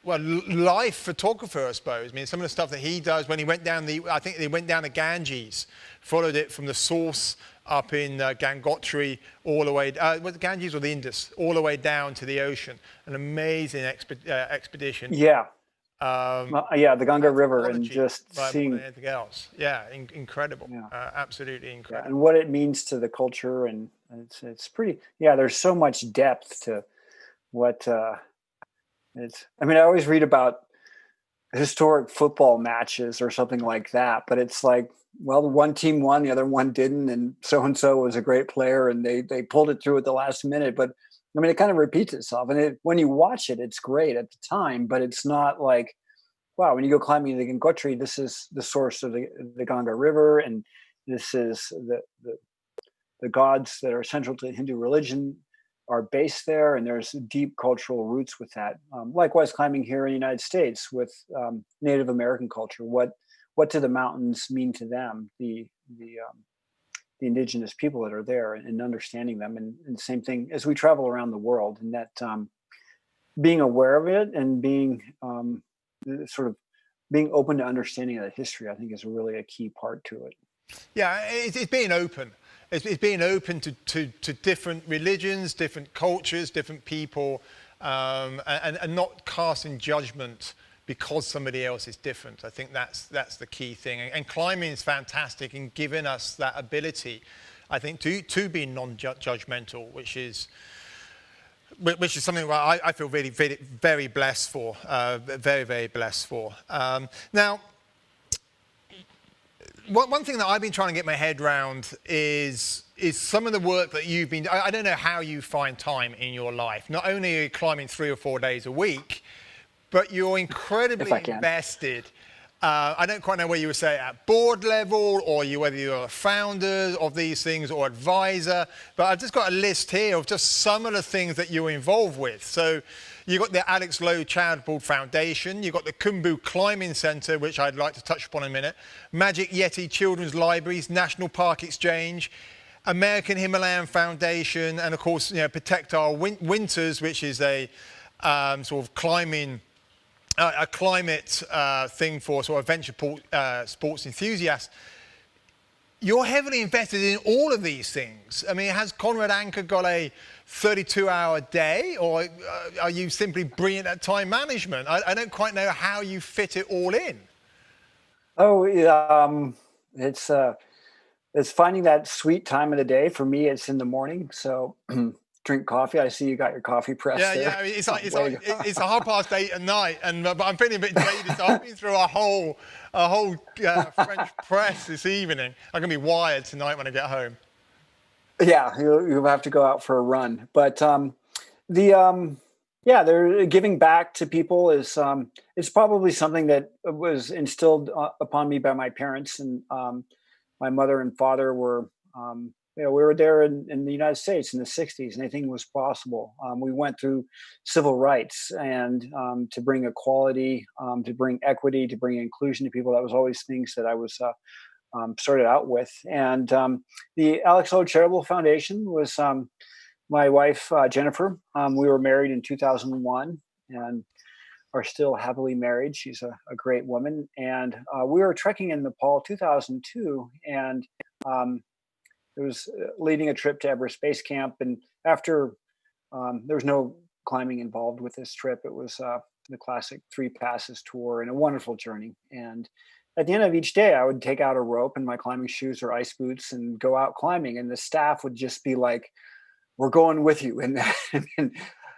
Life photographer, I suppose. I mean, some of the stuff that he does when he went down I think they went down the Ganges, followed it from the source up in Gangotri all the way, was it Ganges or the Indus, all the way down to the ocean. An amazing expedition. Yeah. The Ganga River, and just seeing anything else. Yeah, incredible. Yeah. Absolutely incredible. Yeah, and what it means to the culture, and it's pretty. Yeah, there's so much depth to what it's. I mean, I always read about historic football matches or something like that, but it's like, well, the one team won, the other one didn't, and so was a great player, and they pulled it through at the last minute, but. I mean, it kind of repeats itself, and when you watch it, it's great at the time, but it's not like, wow, when you go climbing the Gangotri, this is the source of the Ganga River, and this is the gods that are central to Hindu religion are based there, and there's deep cultural roots with that. Likewise, climbing here in the United States with Native American culture, what do the mountains mean to them? The indigenous people that are there, and understanding them, and same thing as we travel around the world, and that being aware of it and being sort of being open to understanding that history, I think, is really a key part to it. Yeah, it's being open. It's being open to different religions, different cultures, different people, and not casting judgment because somebody else is different. I think that's the key thing. And climbing is fantastic in giving us that ability, I think, to be non-judgmental, which is something that I feel really very, very blessed for, very, very blessed for. Now, one thing that I've been trying to get my head around is some of the work that you've been. I don't know how you find time in your life. Not only are you climbing 3 or 4 days a week, but you're incredibly invested. I don't quite know where you would say at board level, or whether you're a founder of these things or advisor, but I've just got a list here of just some of the things that you're involved with. So you've got the Alex Lowe Charitable Foundation, you've got the Khumbu Climbing Centre, which I'd like to touch upon in a minute, Magic Yeti Children's Libraries, National Park Exchange, American Himalayan Foundation, and of course, Protect Our Winters, which is a sort of a climate thing for sort of venture sports enthusiasts. You're heavily invested in all of these things. I mean, has Conrad Anker got a 32-hour day, or are you simply brilliant at time management? I don't quite know how you fit it all in. Oh, it's finding that sweet time of the day. For me, it's in the morning, so drink coffee. I see you got your coffee press there. Yeah. I mean, it's a 8:30 at night, but I'm feeling a bit jaded. So I've been through a whole French press this evening. I'm gonna be wired tonight when I get home. Yeah, you'll have to go out for a run. But they're giving back to people is it's probably something that was instilled upon me by my parents, and my mother and father were. We were there in the United States in the 60s, and anything was possible. We went through civil rights, and to bring equality, to bring equity, to bring inclusion to people. That was always things that I was started out with. And the Alex Lowe Charitable Foundation was my wife, Jennifer. We were married in 2001 and are still happily married. She's a great woman. And we were trekking in Nepal 2002, and it was leading a trip to Everest Base Camp. And after there was no climbing involved with this trip, it was the classic 3 passes tour and a wonderful journey. And at the end of each day, I would take out a rope and my climbing shoes or ice boots and go out climbing. And the staff would just be like, "We're going with you." And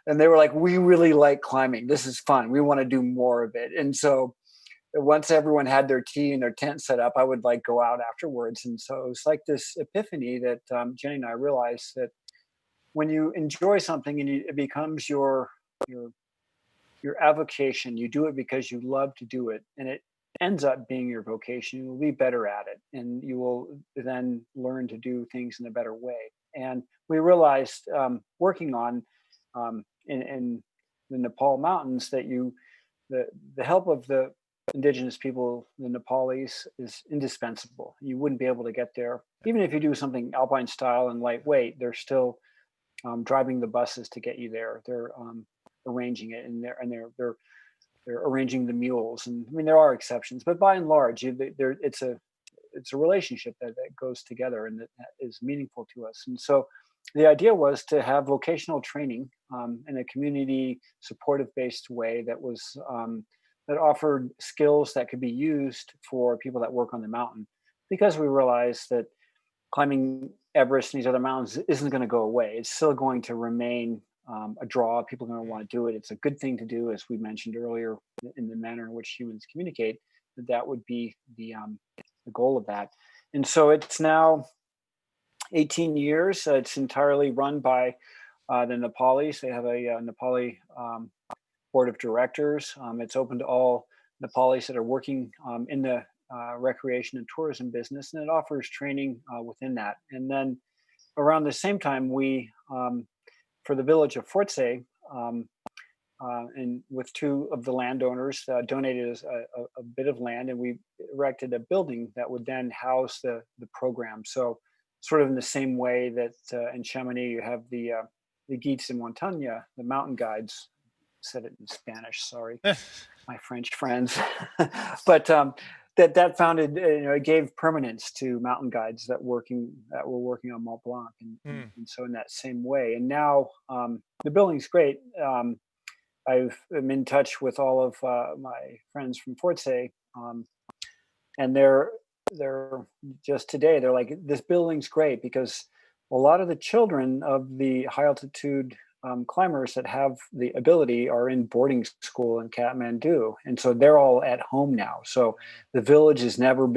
and they were like, "We really like climbing. This is fun. We want to do more of it." And so once everyone had their tea and their tent set up, I would like go out afterwards. And so it was like this epiphany that Jenny and I realized that when you enjoy something and it becomes your avocation, you do it because you love to do it, and it ends up being your vocation. You will be better at it, and you will then learn to do things in a better way. And we realized working on in the Nepal mountains that the help of the indigenous people, the Nepalis, is indispensable. You wouldn't be able to get there. Even if you do something alpine style and lightweight, they're still driving the buses to get you there. They're arranging it, and they're arranging the mules. And I mean, there are exceptions, but by and large, it's a relationship that goes together and that is meaningful to us. And so the idea was to have vocational training in a community supportive based way that was that offered skills that could be used for people that work on the mountain, because we realized that climbing Everest and these other mountains isn't going to go away. It's still going to remain a draw. People are going to want to do it. It's a good thing to do, as we mentioned earlier, in the manner in which humans communicate. That would be the goal of that. And so it's now 18 years. It's entirely run by the Nepalis. They have a Nepali board of directors. It's open to all Nepalis that are working in the recreation and tourism business, and it offers training within that. And then around the same time, we, for the village of Fortse, and with 2 of the landowners donated us a bit of land, and we erected a building that would then house the program. So sort of in the same way that in Chamonix you have the guides de montagne, the mountain guides. Said it in Spanish, sorry, my French friends. But that founded, it gave permanence to mountain guides that were working on Mont Blanc, and so in that same way. And now the building's great. I'm in touch with all of my friends from Fortse, and they're just today, they're like, "This building's great," because a lot of the children of the high altitude climbers that have the ability are in boarding school in Kathmandu, and so they're all at home now. So the village has never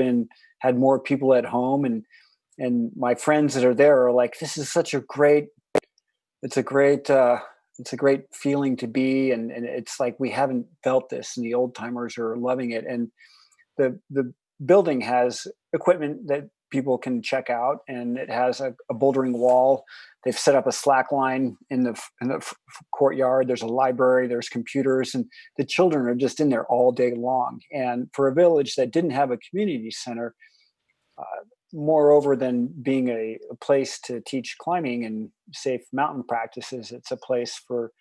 had more people at home, and my friends that are there are like, "This is such a great, it's a great feeling to be," and it's like, we haven't felt this, and the old timers are loving it. And the building has equipment that people can check out, and it has a bouldering wall. They've set up a slack line in the courtyard. There's a library, there's computers, and the children are just in there all day long. And for a village that didn't have a community center, moreover than being a place to teach climbing and safe mountain practices, it's a place for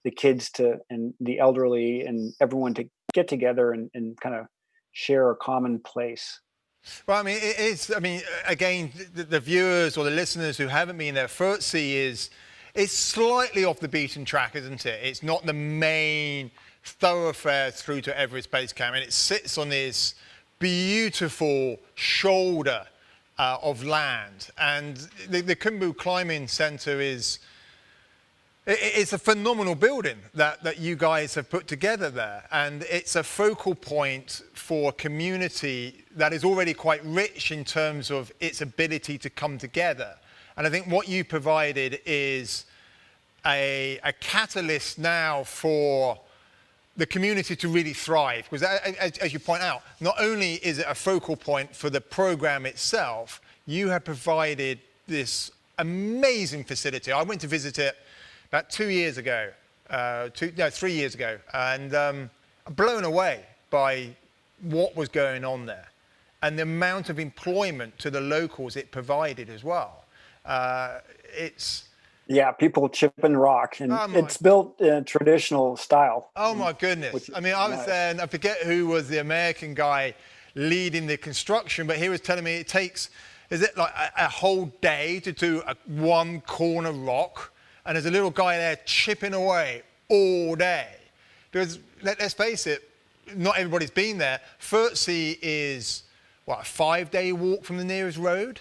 the kids and the elderly and everyone to get together and kind of share a common place. Well, I mean, it is. I mean, again, the viewers or the listeners who haven't been there, Fortse it's slightly off the beaten track, isn't it? It's not the main thoroughfare through to Everest Base Camp, and it sits on this beautiful shoulder of land. And the Khumbu Climbing Centre it's a phenomenal building that you guys have put together there, and it's a focal point for a community that is already quite rich in terms of its ability to come together. And I think what you provided is a catalyst now for the community to really thrive, because as you point out, not only is it a focal point for the program itself, you have provided this amazing facility. I went to visit it about 3 years ago, and I'm blown away by what was going on there and the amount of employment to the locals it provided as well. People chip and rock, and it's built in a traditional style. Oh my goodness. I mean, I was there, and I forget who was the American guy leading the construction, but he was telling me it takes Is it like a whole day to do one corner rock, and there's a little guy there chipping away all day? Because let's face it, not everybody's been there. Furtsy is, what, a 5-day walk from the nearest road?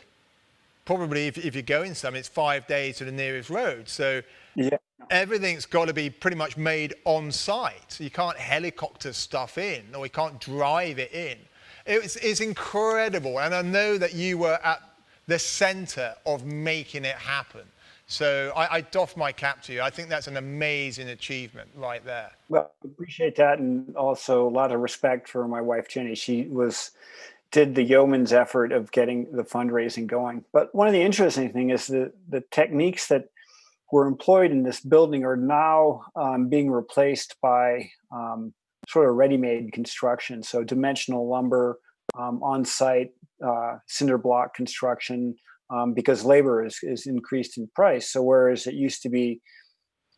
Probably if you're going some, it's 5 days to the nearest road. So yeah, everything's got to be pretty much made on site. You can't helicopter stuff in, or you can't drive it in. It's incredible. And I know that you were at the center of making it happen. So I doff my cap to you. I think that's an amazing achievement right there. Well, I appreciate that. And also a lot of respect for my wife, Jenny. She did the yeoman's effort of getting the fundraising going. But one of the interesting things is the techniques that were employed in this building are now being replaced by sort of ready-made construction. So dimensional lumber, on-site cinder block construction, because labor is increased in price. So whereas it used to be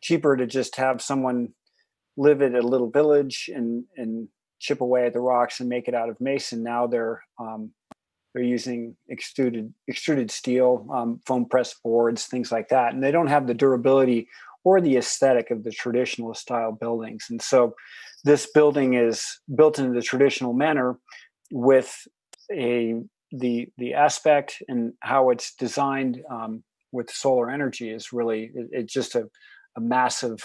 cheaper to just have someone live in a little village and chip away at the rocks and make it out of mason, now they're using extruded steel, foam press boards, things like that. And they don't have the durability or the aesthetic of the traditional style buildings. And so this building is built in the traditional manner with the aspect and how it's designed with solar energy is really, it's just a massive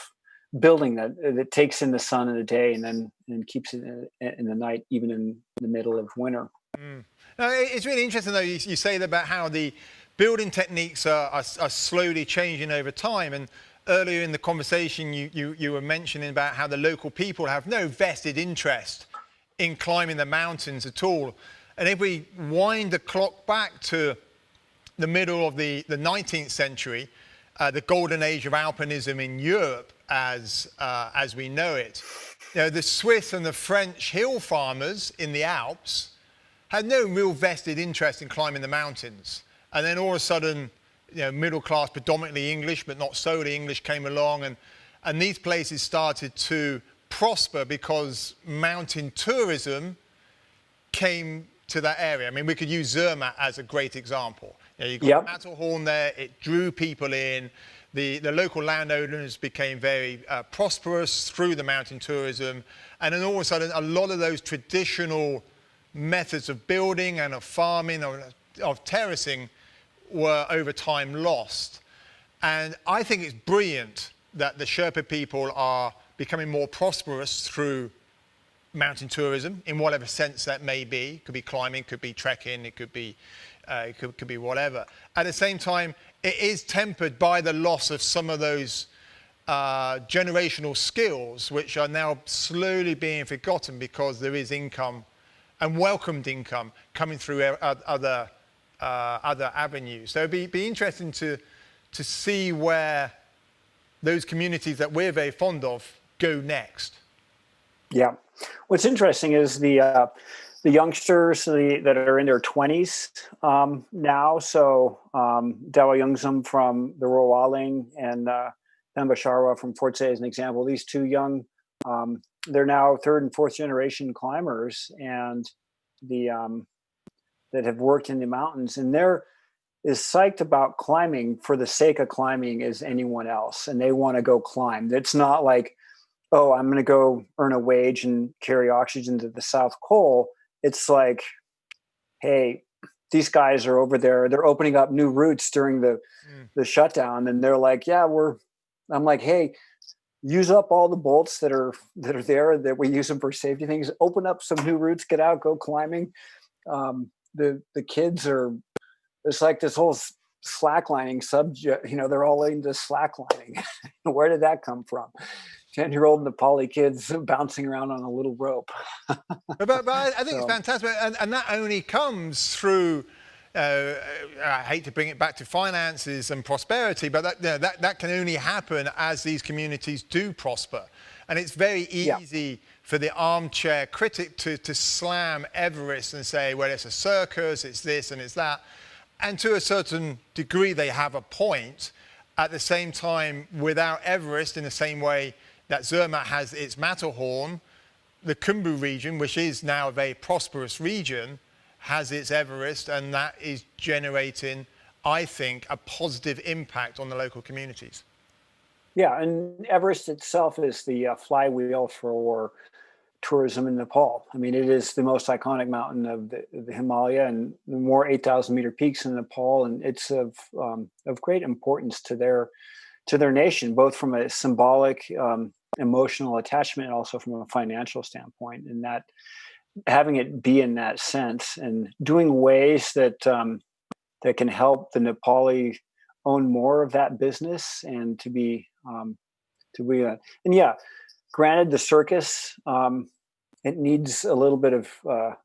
building that takes in the sun in the day and keeps it in the night, even in the middle of winter. Mm. Now, it's really interesting, though, you say about how the building techniques are slowly changing over time. And earlier in the conversation, you were mentioning about how the local people have no vested interest in climbing the mountains at all. And if we wind the clock back to the middle of the 19th century, the golden age of alpinism in Europe, as we know it, the Swiss and the French hill farmers in the Alps had no real vested interest in climbing the mountains. And then all of a sudden, middle class, predominantly English, but not solely English, came along, and these places started to prosper because mountain tourism came to that area. I mean, we could use Zermatt as a great example. You've got Matterhorn there, it drew people in. The local landowners became very prosperous through the mountain tourism. And then all of a sudden, a lot of those traditional methods of building and of farming, of terracing, were over time lost. And I think it's brilliant that the Sherpa people are becoming more prosperous through mountain tourism, in whatever sense that may be. It could be climbing, could be trekking, it could be whatever. At the same time, it is tempered by the loss of some of those generational skills, which are now slowly being forgotten because there is income and welcomed income coming through other avenues. So it'd be interesting to see where those communities that we're very fond of go next. Yeah. What's interesting is the youngsters that are in their 20s now. So Dawa Youngsum from the Roaling and Themba Sharwa from Fort Say as an example. These two young, they're now 3rd and 4th generation climbers, and that have worked in the mountains, and they're as psyched about climbing for the sake of climbing as anyone else, and they want to go climb. It's not like, oh, I'm going to go earn a wage and carry oxygen to the South Pole. It's like, hey, these guys are over there. They're opening up new routes during the shutdown, and they're like, yeah, I'm like, hey, use up all the bolts that are there that we use them for safety things. Open up some new routes. Get out. Go climbing. The kids are. It's like this whole slacklining subject. They're all into slacklining. Where did that come from? 10-year-old Nepali kids bouncing around on a little rope. but I think it's fantastic, and that only comes through. I hate to bring it back to finances and prosperity, but that can only happen as these communities do prosper. And it's very easy for the armchair critic to slam Everest and say, well, it's a circus, it's this and it's that. And to a certain degree, they have a point. At the same time, without Everest, in the same way that Zermatt has its Matterhorn, the Khumbu region, which is now a very prosperous region, has its Everest, and that is generating, I think, a positive impact on the local communities. Yeah, and Everest itself is the flywheel for tourism in Nepal. I mean, it is the most iconic mountain of the Himalaya, and the more 8,000 meter peaks in Nepal, and it's of great importance to their nation, both from a symbolic, emotional attachment, and also from a financial standpoint. And that having it be in that sense, and doing ways that that can help the Nepali own more of that business, and to be and yeah, granted, the circus, it needs a little bit of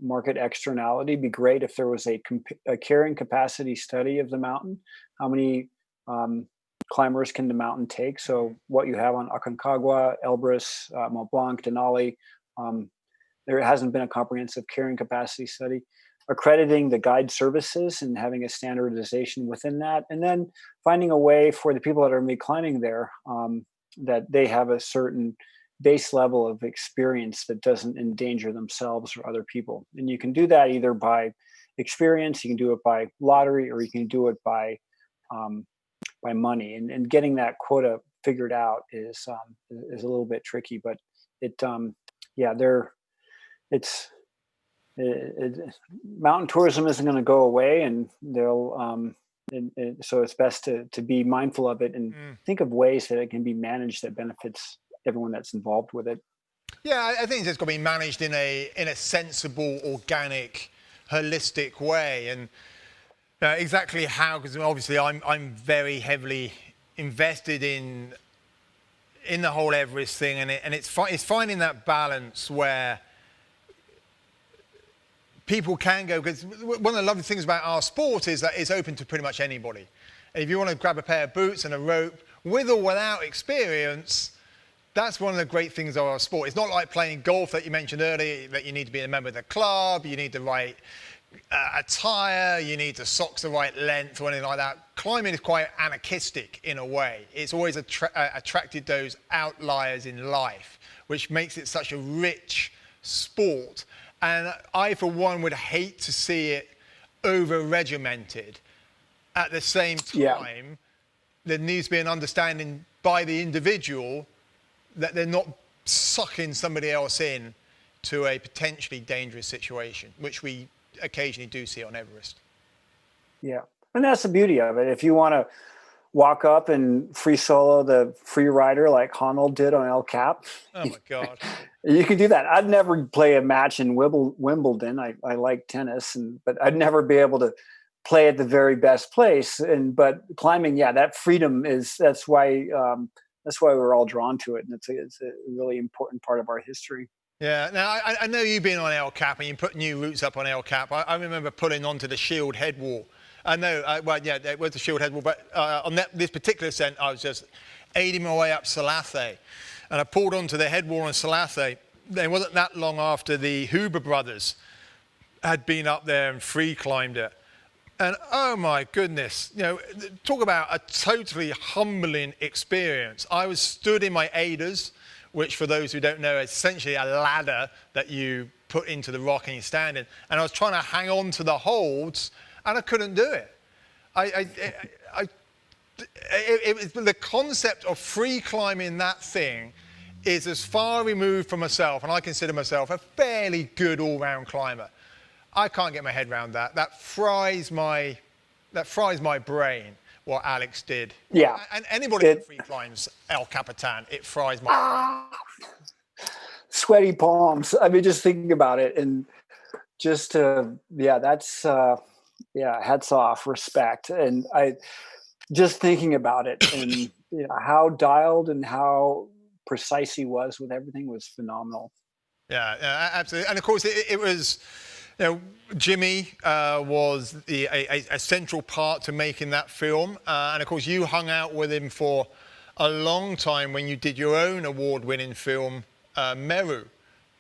market externality. It'd be great if there was a carrying capacity study of the mountain. How many climbers can the mountain take? So what you have on Aconcagua, Elbrus, Mont Blanc, Denali, there hasn't been a comprehensive carrying capacity study. Accrediting the guide services and having a standardization within that, and then finding a way for the people that are going to be climbing there, that they have a certain base level of experience that doesn't endanger themselves or other people. And you can do that either by experience, you can do it by lottery, or you can do it by money. And getting that quota figured out is a little bit tricky, but mountain tourism isn't going to go away, and they'll so it's best to be mindful of it and think of ways that it can be managed that benefits everyone that's involved with it. Yeah, I think it's got to be managed in a sensible, organic, holistic way. And exactly how, because obviously I'm very heavily invested in the whole Everest thing, and it's finding that balance where people can go, because one of the lovely things about our sport is that it's open to pretty much anybody. And if you want to grab a pair of boots and a rope, with or without experience, that's one of the great things of our sport. It's not like playing golf that you mentioned earlier, that you need to be a member of the club, you need the right attire, you need the socks the right length or anything like that. Climbing is quite anarchistic in a way. It's always attracted those outliers in life, which makes it such a rich sport. And I, for one, would hate to see it over-regimented. At the same time, there needs to be an understanding by the individual that they're not sucking somebody else in to a potentially dangerous situation, which we occasionally do see on Everest. Yeah, and that's the beauty of it. If you want to walk up and free solo the free rider like Honnold did on El Cap. Oh my God. You can do that. I'd never play a match in Wimbledon. I like tennis, but I'd never be able to play at the very best place. But climbing, that freedom that's why we're all drawn to it. And it's a really important part of our history. Yeah. Now, I know you've been on El Cap and you put new routes up on El Cap. I remember pulling onto the Shield Head Wall. I know, it was the Shield Head Wall, but on this particular ascent, I was just aiding my way up Salathe. And I pulled onto the head wall on Salathe. It wasn't that long after the Huber brothers had been up there and free climbed it. And oh my goodness, talk about a totally humbling experience. I was stood in my aiders, which for those who don't know, is essentially a ladder that you put into the rock and you stand in. And I was trying to hang on to the holds, and I couldn't do it. The concept of free climbing that thing is as far removed from myself, and I consider myself a fairly good all-round climber. I can't get my head around that. That fries my brain, what Alex did. Yeah. And anybody that free climbs El Capitan, it fries my brain. Sweaty palms. I mean, just thinking about it, and just that's hats off, respect. And I just thinking about it, and how dialed and how precise he was with everything was phenomenal. Yeah, absolutely. And of course, it was, Jimmy was a central part to making that film. And of course, you hung out with him for a long time when you did your own award-winning film, Meru,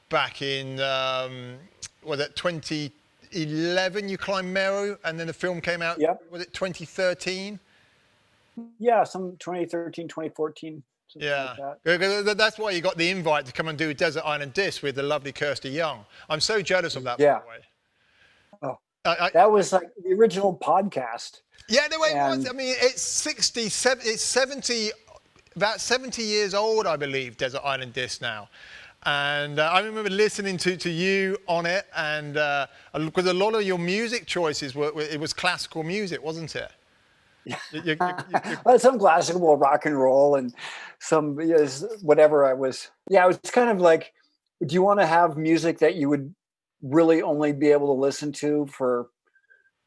back in, was it 2011 you climbed Meru, and then the film came out, was it 2013? Yeah, some 2013, 2014. Yeah, like that's why you got the invite to come and do Desert Island Disc with the lovely Kirsty Young. I'm so jealous of that, by the way. Oh, That was like the original podcast. Yeah, no way it was. And- I mean, it's 70, about 70 years old, I believe, Desert Island Disc now. And I remember listening to you on it, and because a lot of your music choices it was classical music, wasn't it? Well, some classical rock and roll and some whatever I was. Yeah, it was kind of like, do you want to have music that you would really only be able to listen to for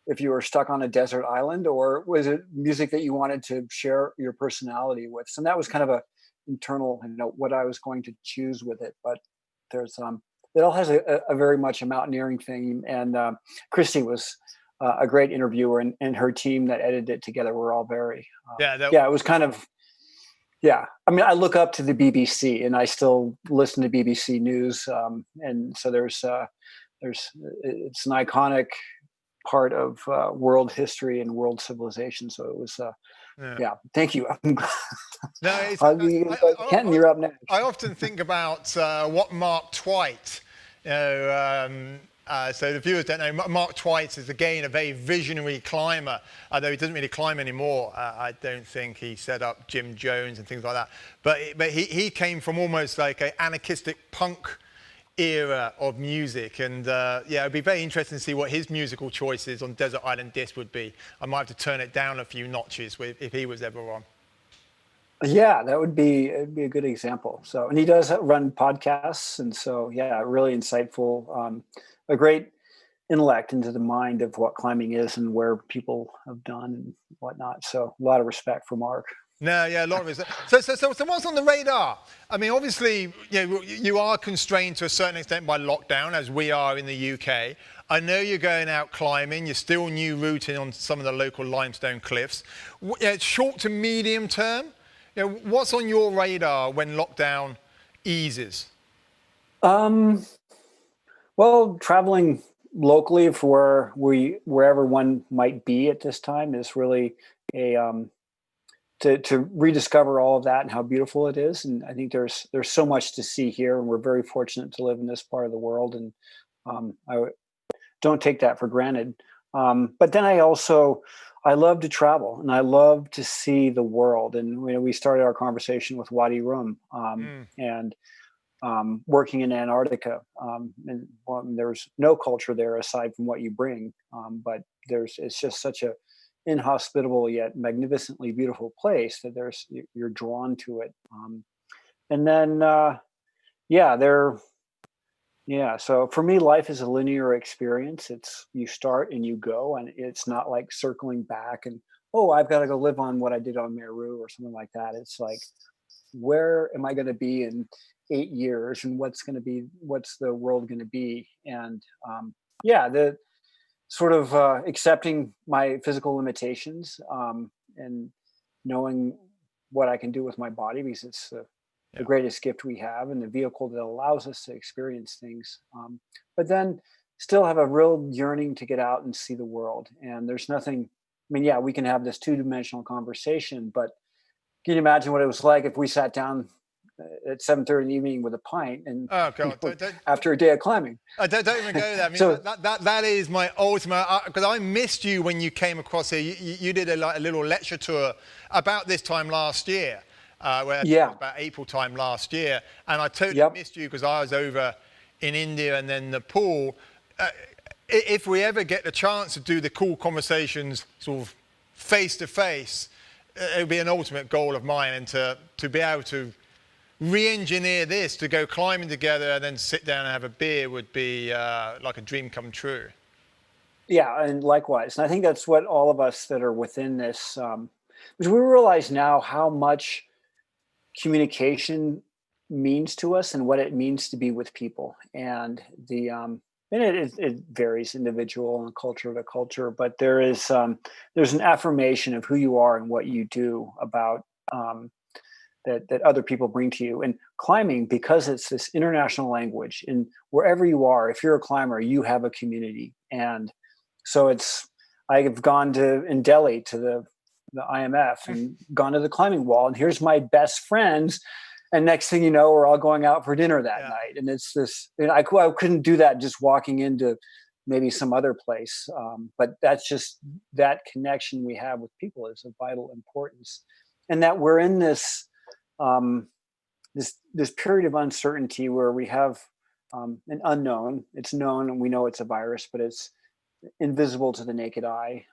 if you were stuck on a desert island, or was it music that you wanted to share your personality with? And that was kind of a internal, what I was going to choose with it. But there's it all has a very much a mountaineering theme. And Christy was a great interviewer, and her team that edited it together were all very it was kind of I mean, I look up to the BBC, and I still listen to BBC News, and so there's it's an iconic part of world history and world civilization. So it was thank you. Kenton, you're up next. I often think about what Mark Twight, so the viewers don't know, Mark Twight is again a very visionary climber, although he doesn't really climb anymore. I don't think he set up Jim Jones and things like that. But he came from almost like an anarchistic punk era of music, and it'd be very interesting to see what his musical choices on Desert Island Disc would be. I might have to turn it down a few notches if he was ever on. Yeah, it'd be a good example. So, and he does run podcasts, and so really insightful, a great intellect into the mind of what climbing is and where people have done and whatnot. So a lot of respect for Mark. No, yeah, a lot of it. So what's on the radar? I mean, obviously, you are constrained to a certain extent by lockdown, as we are in the UK. I know you're going out climbing. You're still new routing on some of the local limestone cliffs. Short to medium term, what's on your radar when lockdown eases? Well, traveling locally for wherever one might be at this time is really to rediscover all of that and how beautiful it is. And I think there's so much to see here, and we're very fortunate to live in this part of the world. And I don't take that for granted. But then I love to travel, and I love to see the world. And we started our conversation with Wadi Rum and working in Antarctica. And there's no culture there aside from what you bring. But it's just such a inhospitable yet magnificently beautiful place that you're drawn to it. And then so for me, life is a linear experience. It's you start and you go, and it's not like circling back and I've got to go live on what I did on Meru or something like that. It's like, where am I going to be in 8 years, and what's the world going to be? And the sort of accepting my physical limitations and knowing what I can do with my body, because it's the greatest gift we have and the vehicle that allows us to experience things. But then still have a real yearning to get out and see the world. And there's nothing, we can have this two-dimensional conversation, but can you imagine what it was like if we sat down at 7:30 in the evening with a pint and after a day of climbing? Don't even go there. That is my ultimate, because I missed you when you came across here. You did a little lecture tour about this time last year, about April time last year, and I totally missed you because I was over in India and then Nepal. If we ever get the chance to do the cool conversations sort of face to face, it would be an ultimate goal of mine, and to be able to re-engineer this, to go climbing together and then sit down and have a beer would be like a dream come true. Yeah, and likewise. And I think that's what all of us that are within this, because we realize now how much communication means to us and what it means to be with people. And it varies individual and culture to culture, but there's an affirmation of who you are and what you do about that other people bring to you. And climbing, because it's this international language, and wherever you are, if you're a climber, you have a community. And so I've gone in Delhi to the IMF and gone to the climbing wall, and here's my best friends. And next thing you know, we're all going out for dinner that night. And it's this, I couldn't do that just walking into maybe some other place. But that's just that connection we have with people is of vital importance, and that we're in this this period of uncertainty where we have an unknown. It's known and we know it's a virus, but it's invisible to the naked eye.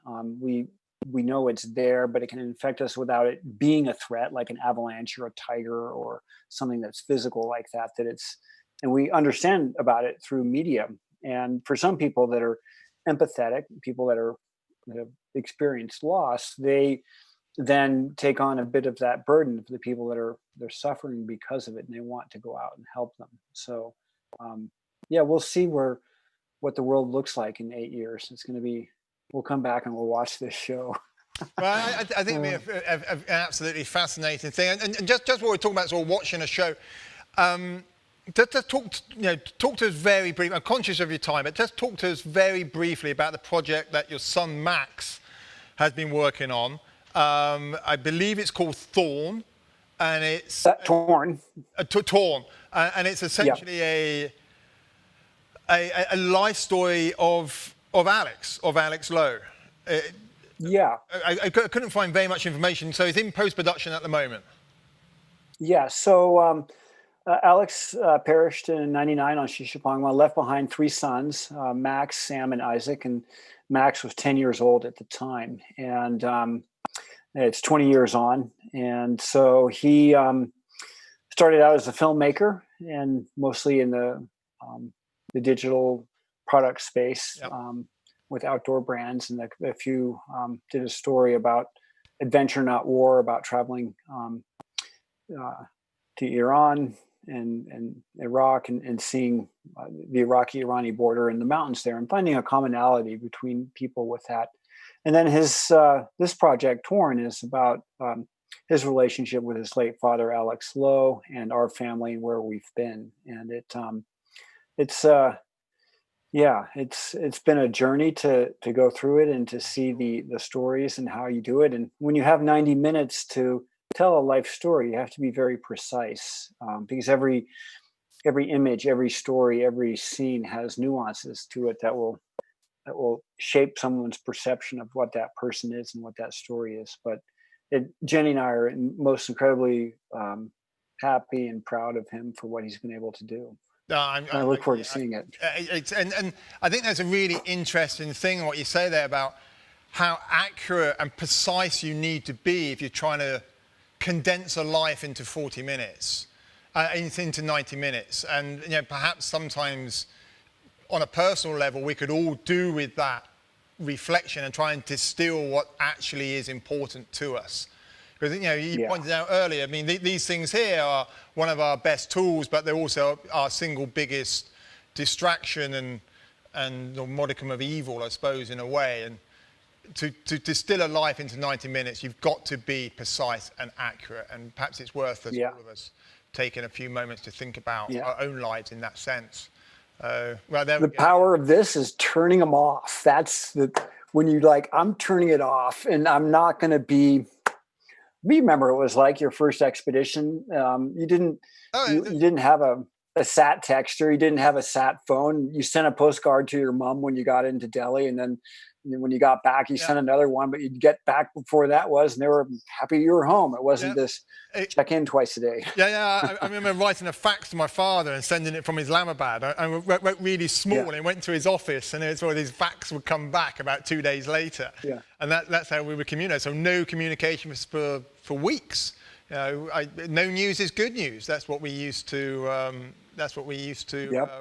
We know it's there, but it can infect us without it being a threat, like an avalanche or a tiger or something that's physical like that. And we understand about it through media. And for some people that are empathetic, people that have experienced loss, they then take on a bit of that burden for the people they're suffering because of it, and they want to go out and help them. So, we'll see what the world looks like in 8 years. It's going to be. We'll come back and we'll watch this show. Well, I think it'd be an absolutely fascinating thing. And just what we're talking about, sort of watching a show. Just talk to us very briefly. I'm conscious of your time, but just talk to us very briefly about the project that your son Max has been working on. I believe it's called Thorn, and it's Torn. Torn, and it's essentially a life story of Alex Lowe. I couldn't find very much information, so it's in post-production at the moment. Yeah, so Alex perished in '99 on Shishapangma, left behind 3 sons, Max, Sam, and Isaac, and Max was 10 years old at the time, and it's 20 years on, and so he started out as a filmmaker, and mostly in the digital product space. Yep. With outdoor brands, and a few did a story about adventure, not war, about traveling to Iran and Iraq and seeing the Iraqi-Irani border and the mountains there, and finding a commonality between people with that. And then his this project, Torn, is about his relationship with his late father, Alex Lowe, and our family and where we've been. And it's been a journey to go through it and to see the stories and how you do it. And when you have 90 minutes to tell a life story, you have to be very precise, because every image, every story, every scene has nuances to it that will shape someone's perception of what that person is and what that story is. But Jenny and I are most incredibly happy and proud of him for what he's been able to do. I look forward to seeing it. And I think that's a really interesting thing, what you say there about how accurate and precise you need to be if you're trying to condense a life into 40 minutes, into 90 minutes. And perhaps sometimes on a personal level, we could all do with that reflection and try and distill what actually is important to us. Because you pointed out earlier, I mean, these things here are one of our best tools, but they're also our single biggest distraction and the modicum of evil, I suppose, in a way. And to distill a life into 90 minutes, you've got to be precise and accurate. And perhaps it's worth us, all of us, taking a few moments to think about our own lives in that sense. The power of this is turning them off. That's when you I'm turning it off, and I'm not going to be. We remember it was like your first expedition. You didn't have a sat texter. You didn't have a sat phone. You sent a postcard to your mom when you got into Delhi, and then when you got back, you sent another one. But you'd get back before that was, and they were happy you were home. It wasn't this check in twice a day. I remember writing a fax to my father and sending it from Islamabad. I wrote really small and went to his office, and it's where his fax would come back about 2 days later. Yeah. And that's how we would communicate. So no communication for weeks. No news is good news. That's what we used to.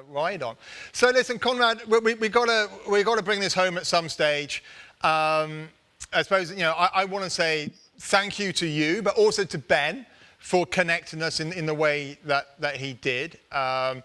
Ride on. So listen, Conrad, we got to bring this home at some stage. I suppose I want to say thank you to you, but also to Ben for connecting us in the way that he did. And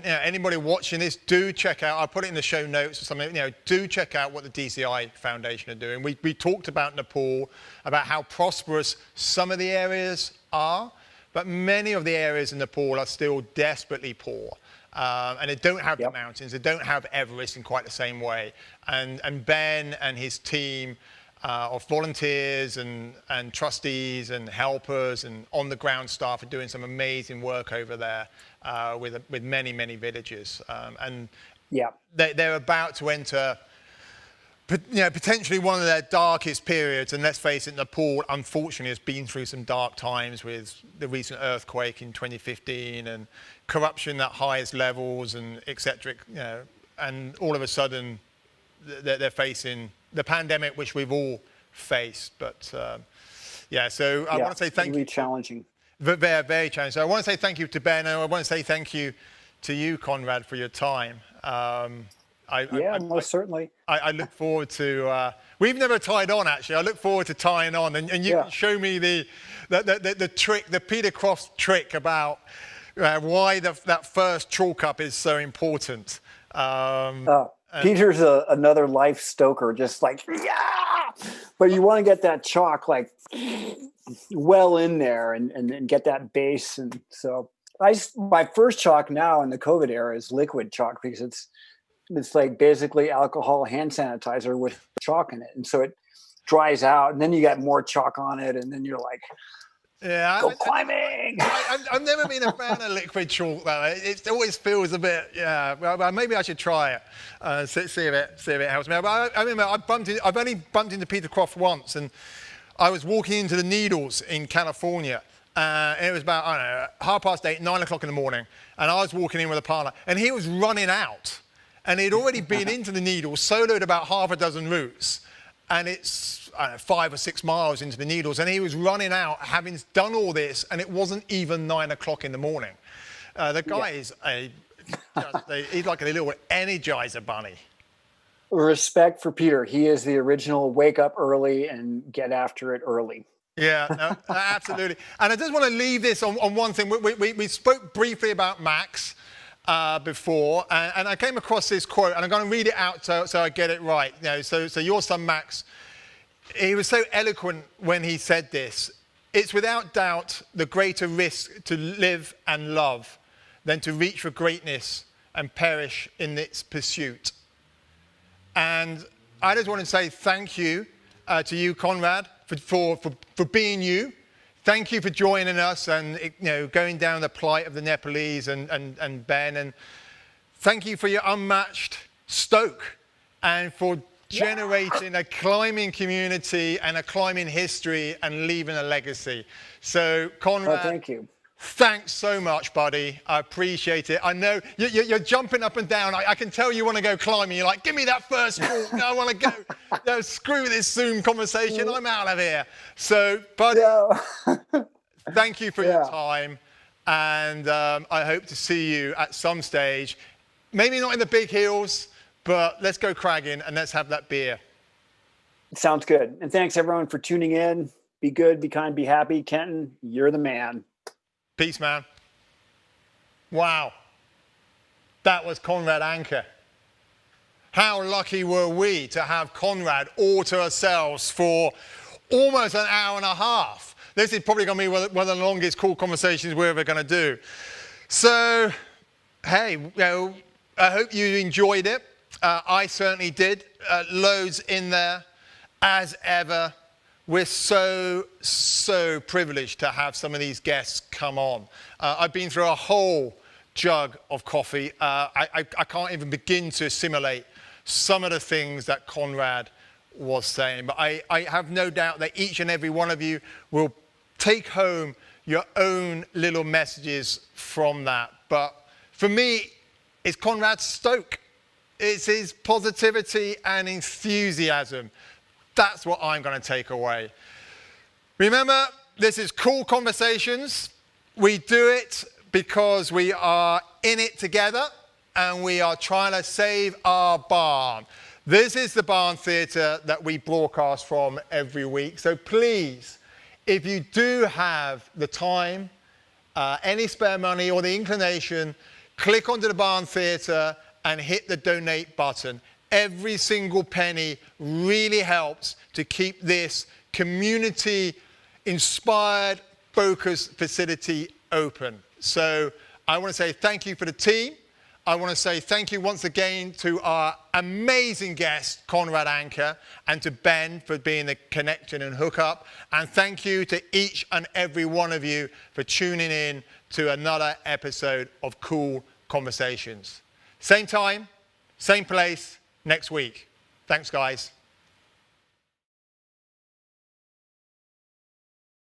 anybody watching this, do check out. I'll put it in the show notes or something. Do check out what the DCI Foundation are doing. We talked about Nepal, about how prosperous some of the areas are, but many of the areas in Nepal are still desperately poor. And they don't have the mountains. They don't have Everest in quite the same way. And Ben and his team of volunteers and trustees and helpers and on-the-ground staff are doing some amazing work over there with many, many villages. And Yeah. They're about to enter, potentially one of their darkest periods. And let's face it, Nepal, unfortunately, has been through some dark times with the recent earthquake in 2015 and corruption at highest levels and et cetera. And all of a sudden, they're facing the pandemic, which we've all faced. But so I want to say thank you. Really challenging. Very, very challenging. So I want to say thank you to Ben, and I want to say thank you to you, Conrad, for your time. Most certainly. I look forward to. We've never tied on, actually. I look forward to tying on, and you can show me the trick, the Peter Croft trick about why that first chalk up is so important. Peter's another life stoker, just like but you want to get that chalk like well in there and get that base. And so my first chalk now in the COVID era is liquid chalk, because it's like basically alcohol hand sanitizer with chalk in it. And so it dries out, and then you got more chalk on it, and then you're like, go climbing. I've never been a fan of liquid chalk, though. It always feels a bit, well, maybe I should try it, see if it helps me. But I remember I've only bumped into Peter Croft once, and I was walking into the Needles in California. And it was about, 8:30, 9 o'clock in the morning. And I was walking in with a partner, and he was running out. And he'd already been into the Needles, soloed about half a dozen routes. And it's 5 or 6 miles into the Needles. And he was running out, having done all this, and it wasn't even 9 o'clock in the morning. The guy is he's like a little Energizer bunny. Respect for Peter. He is the original wake up early and get after it early. Yeah, no, absolutely. And I just want to leave this on one thing. We spoke briefly about Max before, and I came across this quote, and I'm going to read it out so I get it right. So your son Max, he was so eloquent when he said this. It's without doubt the greater risk to live and love than to reach for greatness and perish in its pursuit. And I just want to say thank you to you, Conrad, for being you. Thank you for joining us and going down the plight of the Nepalese and Ben. And thank you for your unmatched stoke and for generating a climbing community and a climbing history and leaving a legacy. So, Conrad, thank you. Thanks so much, buddy. I appreciate it. I know you're jumping up and down. I can tell you want to go climbing. You're like, give me that first walk. No, I want to go. No, screw this Zoom conversation. I'm out of here. So, buddy, thank you for your time. And I hope to see you at some stage. Maybe not in the big hills, but let's go cragging and let's have that beer. Sounds good. And thanks, everyone, for tuning in. Be good, be kind, be happy. Kenton, you're the man. Peace, man. Wow. That was Conrad Anker. How lucky were we to have Conrad all to ourselves for almost an hour and a half. This is probably going to be one of the longest cool conversations we're ever going to do. So, hey, I hope you enjoyed it. I certainly did. Loads in there, as ever. We're so privileged to have some of these guests come on. I've been through a whole jug of coffee. I can't even begin to assimilate some of the things that Conrad was saying. But I have no doubt that each and every one of you will take home your own little messages from that. But for me, it's Conrad's stoke. It's his positivity and enthusiasm. That's what I'm going to take away. Remember, this is Cool Conversations. We do it because we are in it together and we are trying to save our barn. This is the barn theatre that we broadcast from every week. So please, if you do have the time, any spare money or the inclination, click onto the barn theatre and hit the donate button. Every single penny really helps to keep this community-inspired, focused facility open. So I want to say thank you for the team. I want to say thank you once again to our amazing guest, Conrad Anker, and to Ben for being the connection and hookup. And thank you to each and every one of you for tuning in to another episode of Cool Conversations. Same time, Same place next week. Thanks, guys.